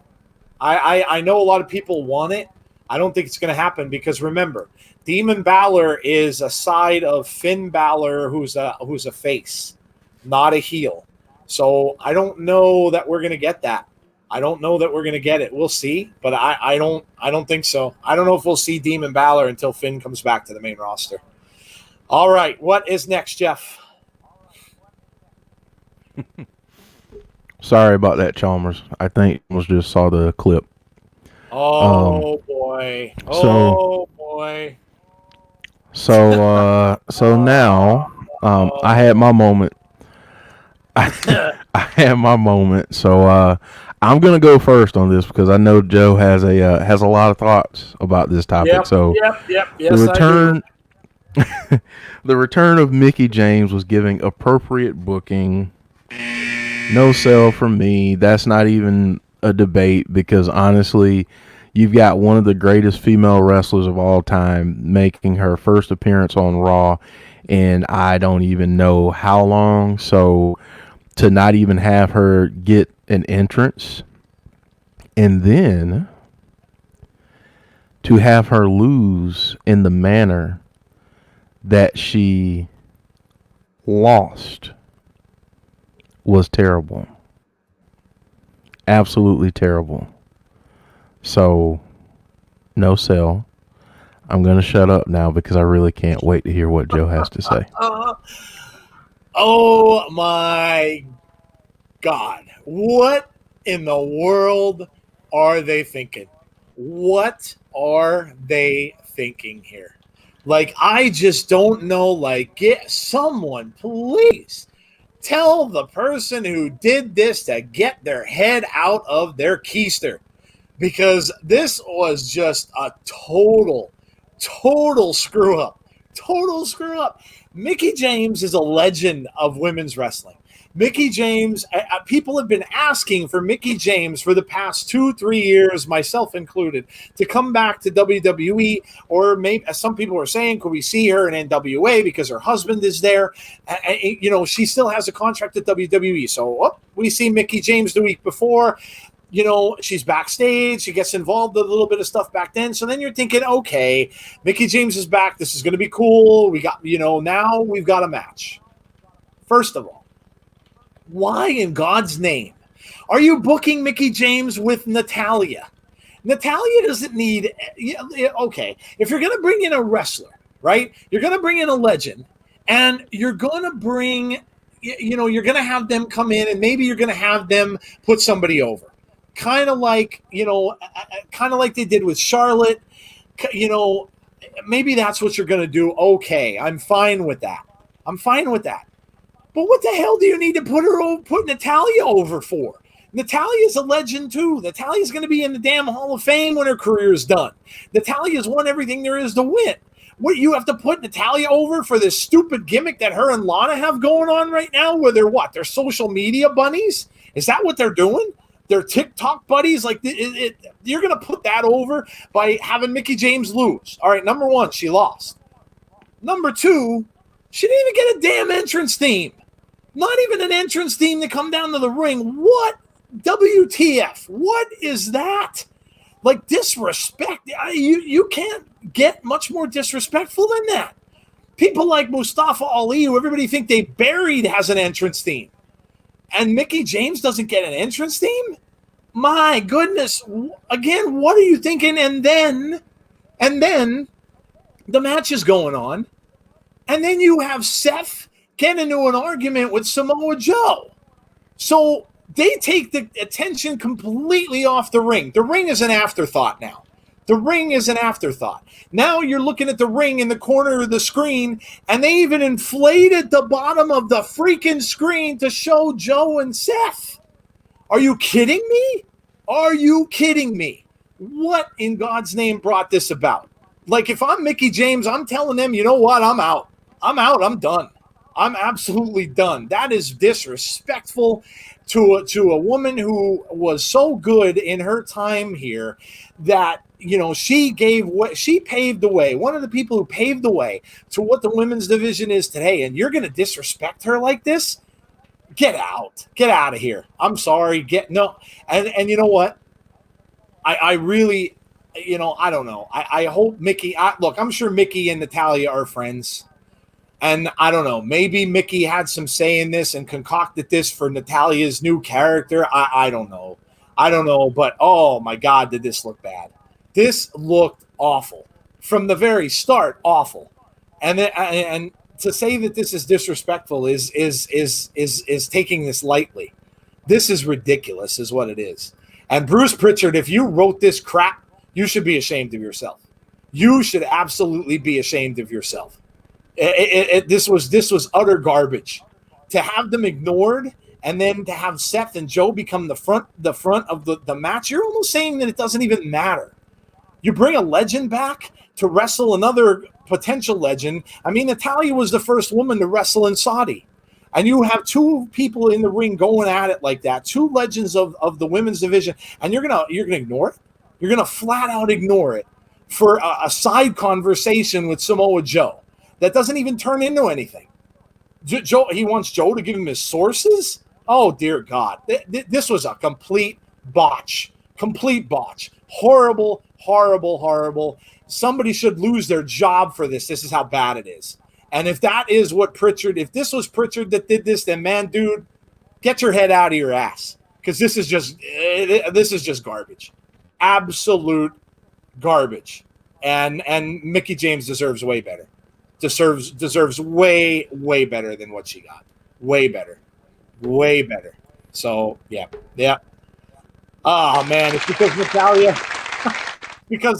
I know a lot of people want it. I don't think it's going to happen because remember, Demon Balor is a side of Finn Balor who's a face, not a heel. So I don't know that we're going to get that. I don't know that we're going to get it. We'll see, but I don't think so. I don't know if we'll see Demon Balor until Finn comes back to the main roster. All right, what is next, Jeff? Sorry about that, Chalmers. I think I just saw the clip. Oh boy! Oh boy! So now I had my moment. I had my moment. So I'm gonna go first on this because I know Joe has a lot of thoughts about this topic. Yep, so yep. Yes, The return of Mickey James was giving appropriate booking. No sell from me. That's not even a debate because honestly, you've got one of the greatest female wrestlers of all time making her first appearance on Raw, and I don't even know how long. So to not even have her get an entrance and then to have her lose in the manner that she lost was terrible. Absolutely terrible. So, no sell. I'm going to shut up now because I really can't wait to hear what Joe has to say. Oh my God. What in the world are they thinking? What are they thinking here? Like, I just don't know. Like, get someone, please tell the person who did this to get their head out of their keister, because this was just a total screw up. Total screw up. Mickey James is a legend of women's wrestling. Mickey James, people have been asking for Mickey James for the past 2-3 years, myself included, to come back to WWE, or maybe, as some people are saying, could we see her in NWA because her husband is there? You know, she still has a contract at WWE. So we see Mickey James the week before. You know, she's backstage. She gets involved with a little bit of stuff back then. So then you're thinking, okay, Mickey James is back. This is going to be cool. We got, you know, now we've got a match. First of all, why in God's name are you booking Mickey James with Natalya? Natalya doesn't need, okay, if you're going to bring in a wrestler, right? You're going to bring in a legend, and you're going to bring, you know, you're going to have them come in, and maybe you're going to have them put somebody over. Kind of like, you know, kind of like they did with Charlotte. You know, maybe that's what you're going to do. Okay, I'm fine with that. I'm fine with that. But what the hell do you need to put Natalya over for? Natalya's a legend too. Natalya's going to be in the damn Hall of Fame when her career is done. Natalya's won everything there is to win. What, you have to put Natalya over for this stupid gimmick that her and Lana have going on right now, where they're what? They're social media bunnies? Is that what they're doing? They're TikTok buddies? Like, you're going to put that over by having Mickey James lose. All right, number one, she lost. Number two, she didn't even get a damn entrance theme. Not even an entrance theme to come down to the ring. What? WTF? What is that? Like, disrespect. You can't get much more disrespectful than that. People like Mustafa Ali, who everybody think they buried, has an entrance theme. And Mickey James doesn't get an entrance theme? My goodness. Again, what are you thinking? And then the match is going on. And then you have Seth get into an argument with Samoa Joe. So they take the attention completely off the ring. The ring is an afterthought now. The ring is an afterthought. Now you're looking at the ring in the corner of the screen, and they even inflated the bottom of the freaking screen to show Joe and Seth. Are you kidding me? Are you kidding me? What in God's name brought this about? Like, if I'm Mickey James, I'm telling them, you know what? I'm out. I'm done. I'm absolutely done. That is disrespectful to a woman who was so good in her time here that, you know, she paved the way. One of the people who paved the way to what the women's division is today. And you're going to disrespect her like this? Get out of here. I'm sorry. And you know what? I really, you know, I don't know. I hope Mickey, look, I'm sure Mickey and Natalya are friends. And I don't know, maybe Mickey had some say in this and concocted this for Natalya's new character. I don't know. But oh my God, did this look bad? This looked awful from the very start. Awful, and to say that this is disrespectful is taking this lightly. This is ridiculous, is what it is. And Bruce Pritchard, if you wrote this crap, you should be ashamed of yourself. You should absolutely be ashamed of yourself. This was utter garbage. To have them ignored and then to have Seth and Joe become the front of the match, you're almost saying that it doesn't even matter. You bring a legend back to wrestle another potential legend. I mean, Natalya was the first woman to wrestle in Saudi. And you have two people in the ring going at it like that, two legends of the women's division, and you're gonna ignore it. You're gonna flat out ignore it for a side conversation with Samoa Joe that doesn't even turn into anything. Joe, he wants Joe to give him his sources. Oh dear God, this was a complete botch. Complete botch. Horrible, horrible, horrible. Somebody should lose their job for this. This is how bad it is. And if that is what Pritchard, if this was Pritchard that did this, then man, dude, get your head out of your ass, because this is just garbage, absolute garbage. And Mickie James deserves way better. Deserves way better than what she got. Way better. So yeah. Oh man, it's because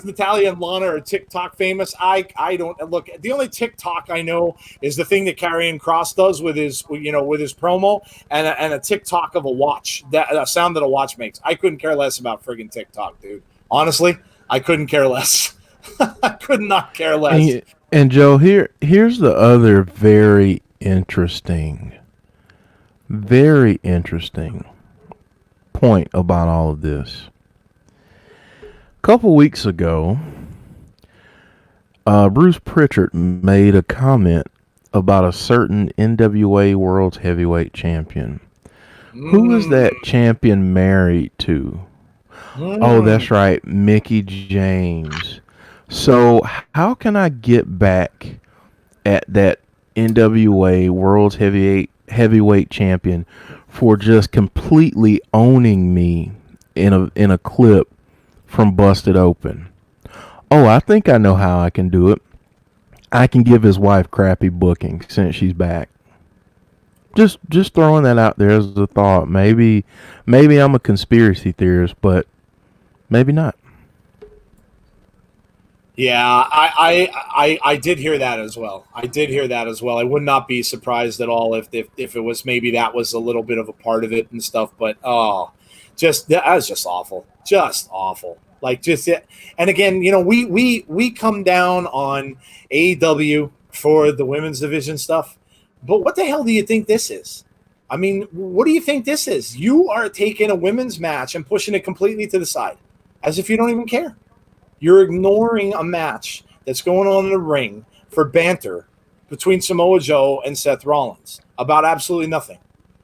Natalya and Lana are TikTok famous. I don't look. The only TikTok I know is the thing that Karrion Kross does with his promo and a TikTok of a watch, that a sound that a watch makes. I couldn't care less about friggin' TikTok, dude. Honestly, I couldn't care less. I could not care less. And Joe, here's the other very interesting point about all of this. A couple weeks ago, Bruce Pritchard made a comment about a certain NWA World Heavyweight Champion. Who is that champion married to? Oh, that's right, Mickie James. So how can I get back at that NWA World Heavyweight Champion for just completely owning me in a clip from Busted Open? Oh, I think I know how I can do it. I can give his wife crappy booking since she's back. Just throwing that out there as a thought. Maybe I'm a conspiracy theorist, but maybe not. Yeah, I did hear that as well. I would not be surprised at all if it was, maybe that was a little bit of a part of it and stuff. But that was just awful, Like just it. And again, we come down on AEW for the women's division stuff, but what the hell do you think this is? I mean, what do you think this is? You are taking a women's match and pushing it completely to the side, as if you don't even care. You're ignoring a match that's going on in the ring for banter between Samoa Joe and Seth Rollins about absolutely nothing,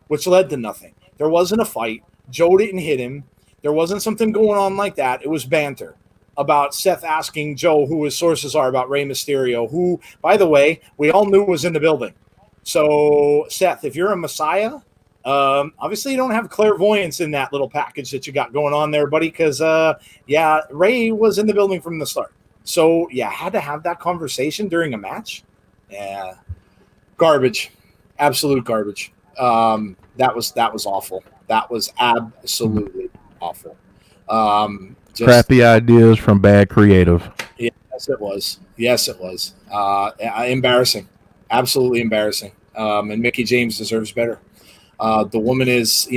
which led to nothing. There wasn't a fight. Joe didn't hit him. There wasn't something going on like that. It was banter about Seth asking Joe who his sources are about Rey Mysterio, who, by the way, we all knew was in the building. So, Seth, if you're a messiah, obviously you don't have clairvoyance in that little package that you got going on there, buddy, because Ray was in the building from the start. So had to have that conversation during a match. Yeah, garbage, absolute garbage. That was awful. That was absolutely awful. Crappy ideas from bad creative. Yes, it was. Embarrassing, absolutely embarrassing. And Mickie James deserves better. The woman is,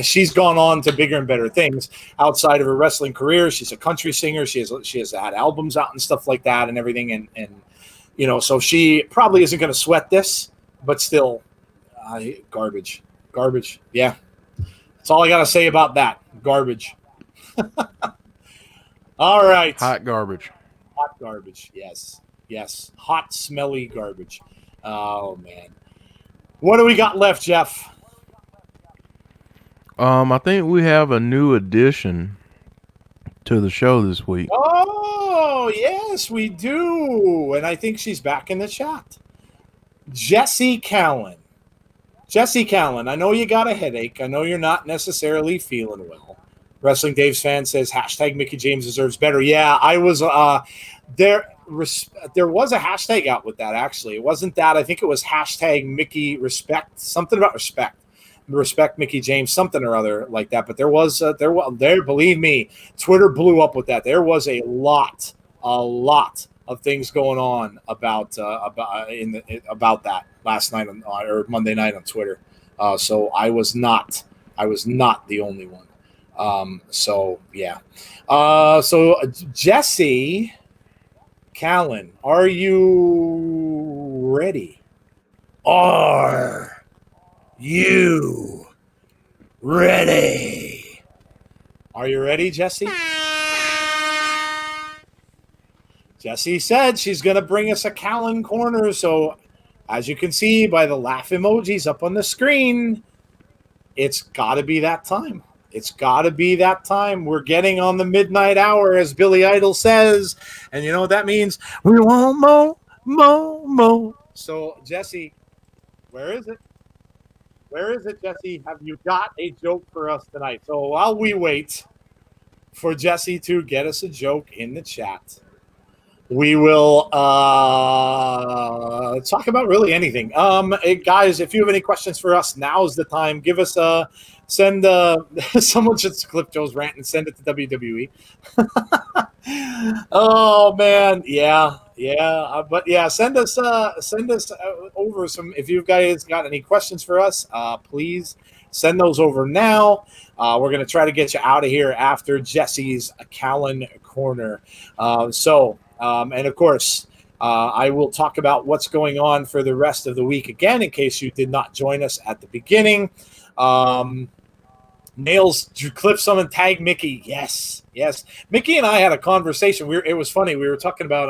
she's gone on to bigger and better things outside of her wrestling career. She's a country singer. She has had albums out and stuff like that and everything. And so she probably isn't going to sweat this, but still, garbage. Yeah. That's all I got to say about that. Garbage. All right. Hot garbage. Yes. Hot, smelly garbage. Oh, man. What do we got left, Jeff? I think we have a new addition to the show this week. Oh, yes, we do. And I think she's back in the chat. Jessie Callan. I know you got a headache. I know you're not necessarily feeling well. Wrestling Dave's fan says, # Mickie James deserves better. Yeah, I was there was a hashtag out with that, actually. It wasn't that. I think it was # Mickie respect, something about respect Mickie James, something or other like that. But there, believe me, Twitter blew up with that. There was a lot of things going on about that last night or Monday night on Twitter. So I was not the only one. So Jessie Callan, are you ready? Are you ready? Are you ready, Jesse? Jesse said she's going to bring us a Callan corner. So, as you can see by the laugh emojis up on the screen, it's got to be that time. It's got to be that time. We're getting on the midnight hour, as Billy Idol says. And you know what that means? We want more. So, Jesse, where is it? Where is it, Jesse? Have you got a joke for us tonight? So while we wait for Jesse to get us a joke in the chat, we will talk about really anything. Hey, guys, if you have any questions for us, now's the time. Give us send someone should clip Joe's rant and send it to WWE. Oh man, yeah. But yeah, send us over some. If you guys got any questions for us, please send those over now. We're gonna try to get you out of here after Jesse's Callan corner. And of course, I will talk about what's going on for the rest of the week again, in case you did not join us at the beginning. Nails, clip someone, tag Mickey. Yes. Mickey and I had a conversation. It was funny. We were talking about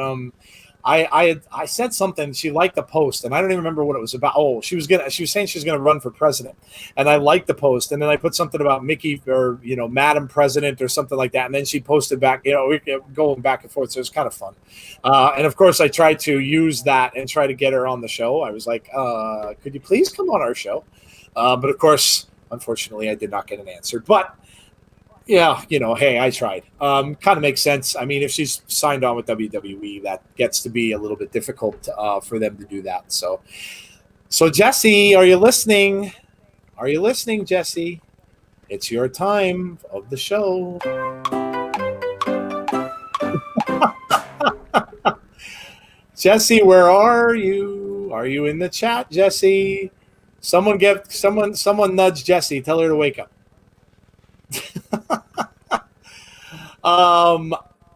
I said something. She liked the post, and I don't even remember what it was about. Oh, she was saying she was gonna run for president, and I liked the post. And then I put something about Mickey or Madam President or something like that. And then she posted back. We going back and forth. So it was kind of fun. And of course, I tried to use that and try to get her on the show. I was like, could you please come on our show? But of course, unfortunately, I did not get an answer. But yeah, hey, I tried. Kind of makes sense. I mean, if she's signed on with WWE, that gets to be a little bit difficult for them to do that. So Jesse, are you listening? Are you listening, Jesse? It's your time of the show. Jesse, where are you? Are you in the chat, Jesse? Someone nudge Jesse. Tell her to wake up.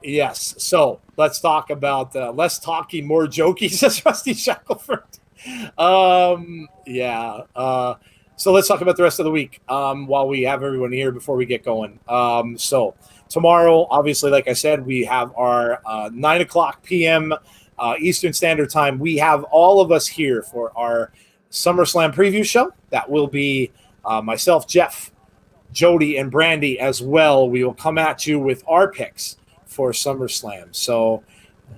Yes. So let's talk about less talking, more jokey, says Rusty Shackelford. So let's talk about the rest of the week while we have everyone here before we get going. So tomorrow, obviously, like I said, we have our 9:00 p.m. Eastern Standard Time. We have all of us here for our SummerSlam preview show. That will be myself, Jeff, Jody, and Brandy as well. We will come at you with our picks for SummerSlam. So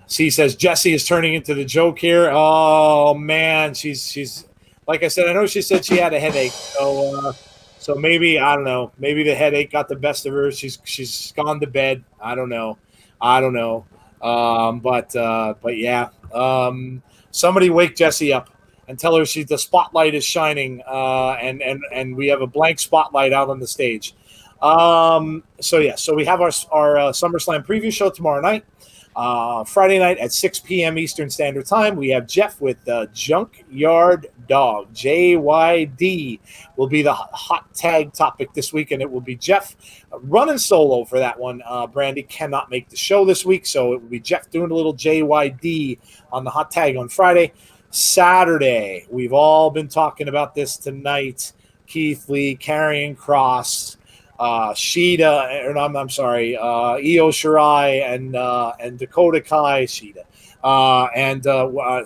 she says Jesse is turning into the joke here. Oh man, she's like I said, I know she said she had a headache. So maybe, I don't know, maybe the headache got the best of her. She's gone to bed. I don't know. But yeah. Somebody wake Jesse up and tell her the spotlight is shining, and we have a blank spotlight out on the stage. So we have our SummerSlam preview show tomorrow night. Friday night at 6 p.m. Eastern Standard Time, we have Jeff with the Junkyard Dog. JYD will be the hot tag topic this week, and it will be Jeff running solo for that one. Brandy cannot make the show this week, so it will be Jeff doing a little JYD on the hot tag on Friday. Saturday, we've all been talking about this tonight. Keith Lee, Karrion Kross, Shida, or I'm sorry, Io Shirai and Dakota Kai, Shida, and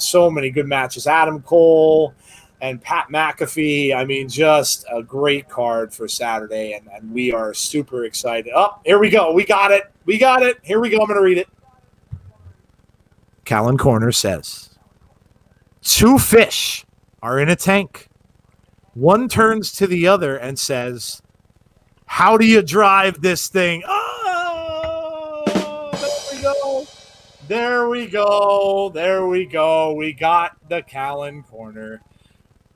so many good matches. Adam Cole and Pat McAfee. I mean, just a great card for Saturday, and we are super excited. Oh, here we go. We got it. Here we go. I'm going to read it. Callan Corner says, 2 fish are in a tank. One turns to the other and says, "How do you drive this thing?" Oh, there we go. We got the Callan Corner.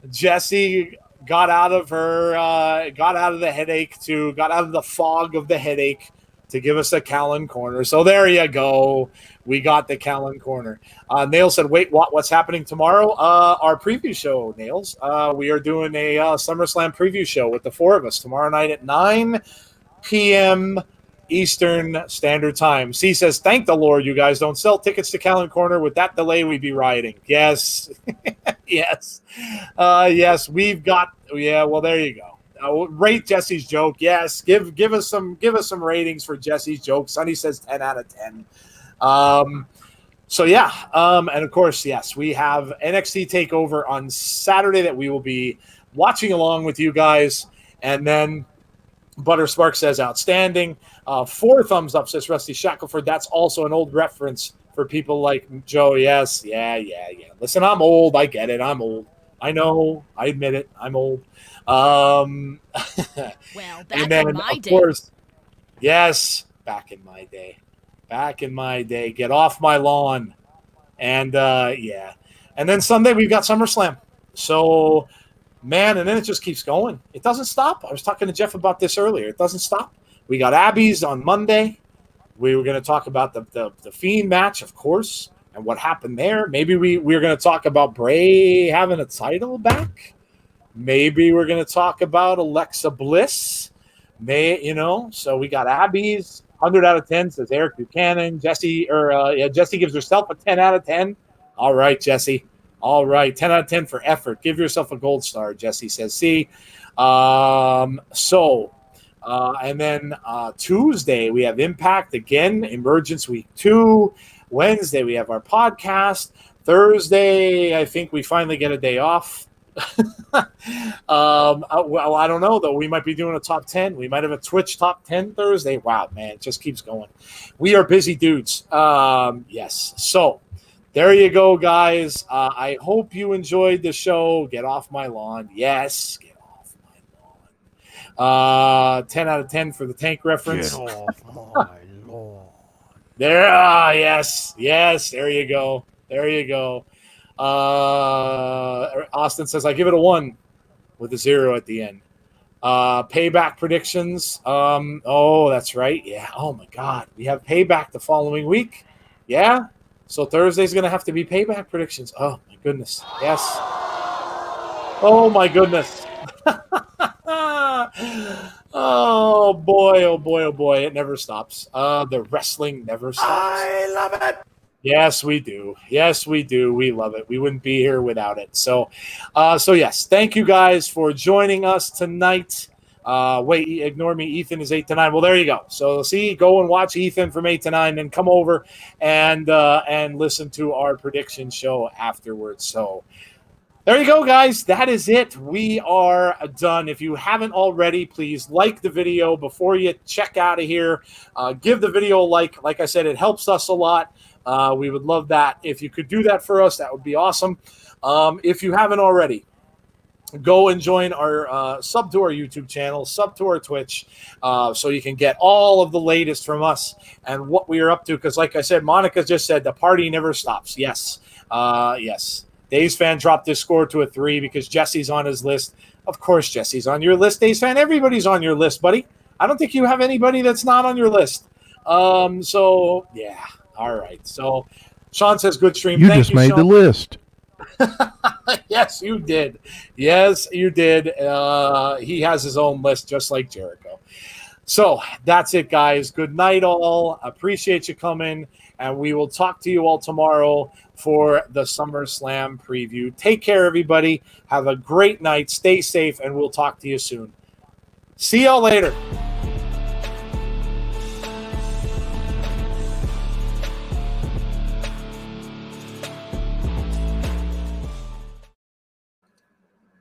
Jesse got out of the headache got out of the fog of the headache to give us a Callan Corner. So there you go. We got the Callan Corner. Nails said, wait, what's happening tomorrow? Our preview show, Nails. We are doing a SummerSlam preview show with the 4 of us tomorrow night at 9 p.m. Eastern Standard Time. C says, thank the Lord you guys don't sell tickets to Callan Corner. With that delay, we'd be rioting. Yes. Yes. Yes, we've got, yeah, well, there you go. Rate Jesse's joke. Yes. Give us some ratings for Jesse's joke. Sonny says 10 out of 10. So yeah, and of course, yes, we have NXT TakeOver on Saturday that we will be watching along with you guys. And then Butter Spark says outstanding. 4 thumbs up, says Rusty Shackelford. That's also an old reference for people like Joe. Yes, yeah. Listen, I'm old. I get it. I'm old. I know. I admit it. I'm old. Well, back and then, in my of day. course, yes, back in my day. Back in my day. Get off my lawn. And, yeah. And then Sunday, we've got SummerSlam. So, man, and then it just keeps going. It doesn't stop. I was talking to Jeff about this earlier. It doesn't stop. We got Abby's on Monday. We were going to talk about the Fiend match, of course, and what happened there. Maybe we're going to talk about Bray having a title back. Maybe we're going to talk about Alexa Bliss. So we got Abby's 100 out of 10, says Eric Buchanan. Jesse gives herself a 10 out of 10. All right, Jesse. All right, 10 out of 10 for effort. Give yourself a gold star, Jesse says. See, and then Tuesday we have Impact again, Emergence Week 2. Wednesday we have our podcast. Thursday, I think we finally get a day off. Well, I don't know though. We might be doing a top 10. We might have a Twitch top 10 Thursday. Wow, man, it just keeps going. We are busy dudes. Yes. So there you go, guys. I hope you enjoyed the show. Get off my lawn. Yes, get off my lawn. 10 out of 10 for the Tank reference. Get off my lawn. There, yes. There you go. Austin says, I give it a 1 with a 0 at the end. Payback predictions. Oh, that's right. Yeah. Oh my God. We have Payback the following week. Yeah. So Thursday's going to have to be Payback predictions. Oh my goodness. Yes. Oh my goodness. Oh boy. It never stops. The wrestling never stops. I love it. Yes, we do. We love it. We wouldn't be here without it. So yes, thank you guys for joining us tonight. Wait, ignore me. Ethan is 8 to 9. Well, there you go. So see, go and watch Ethan from 8 to 9, and come over and listen to our prediction show afterwards. So there you go, guys. That is it. We are done. If you haven't already, please like the video before you check out of here. Give the video a like. Like I said, it helps us a lot. We would love that. If you could do that for us, that would be awesome. If you haven't already, go and join our sub to our YouTube channel, sub to our Twitch, so you can get all of the latest from us and what we are up to. Because like I said, Monica just said the party never stops. Yes. Yes. Dave's Fan dropped his score to a 3 because Jesse's on his list. Of course, Jesse's on your list, Dave's Fan. Everybody's on your list, buddy. I don't think you have anybody that's not on your list. So, yeah. All right. So, Sean says, good stream. You Thank just you, made Sean. the list. Yes, you did. Yes, you did. He has his own list, just like Jericho. So that's it, guys. Good night, all. Appreciate you coming, and we will talk to you all tomorrow for the SummerSlam preview. Take care, everybody. Have a great night. Stay safe, and we'll talk to you soon. See y'all later.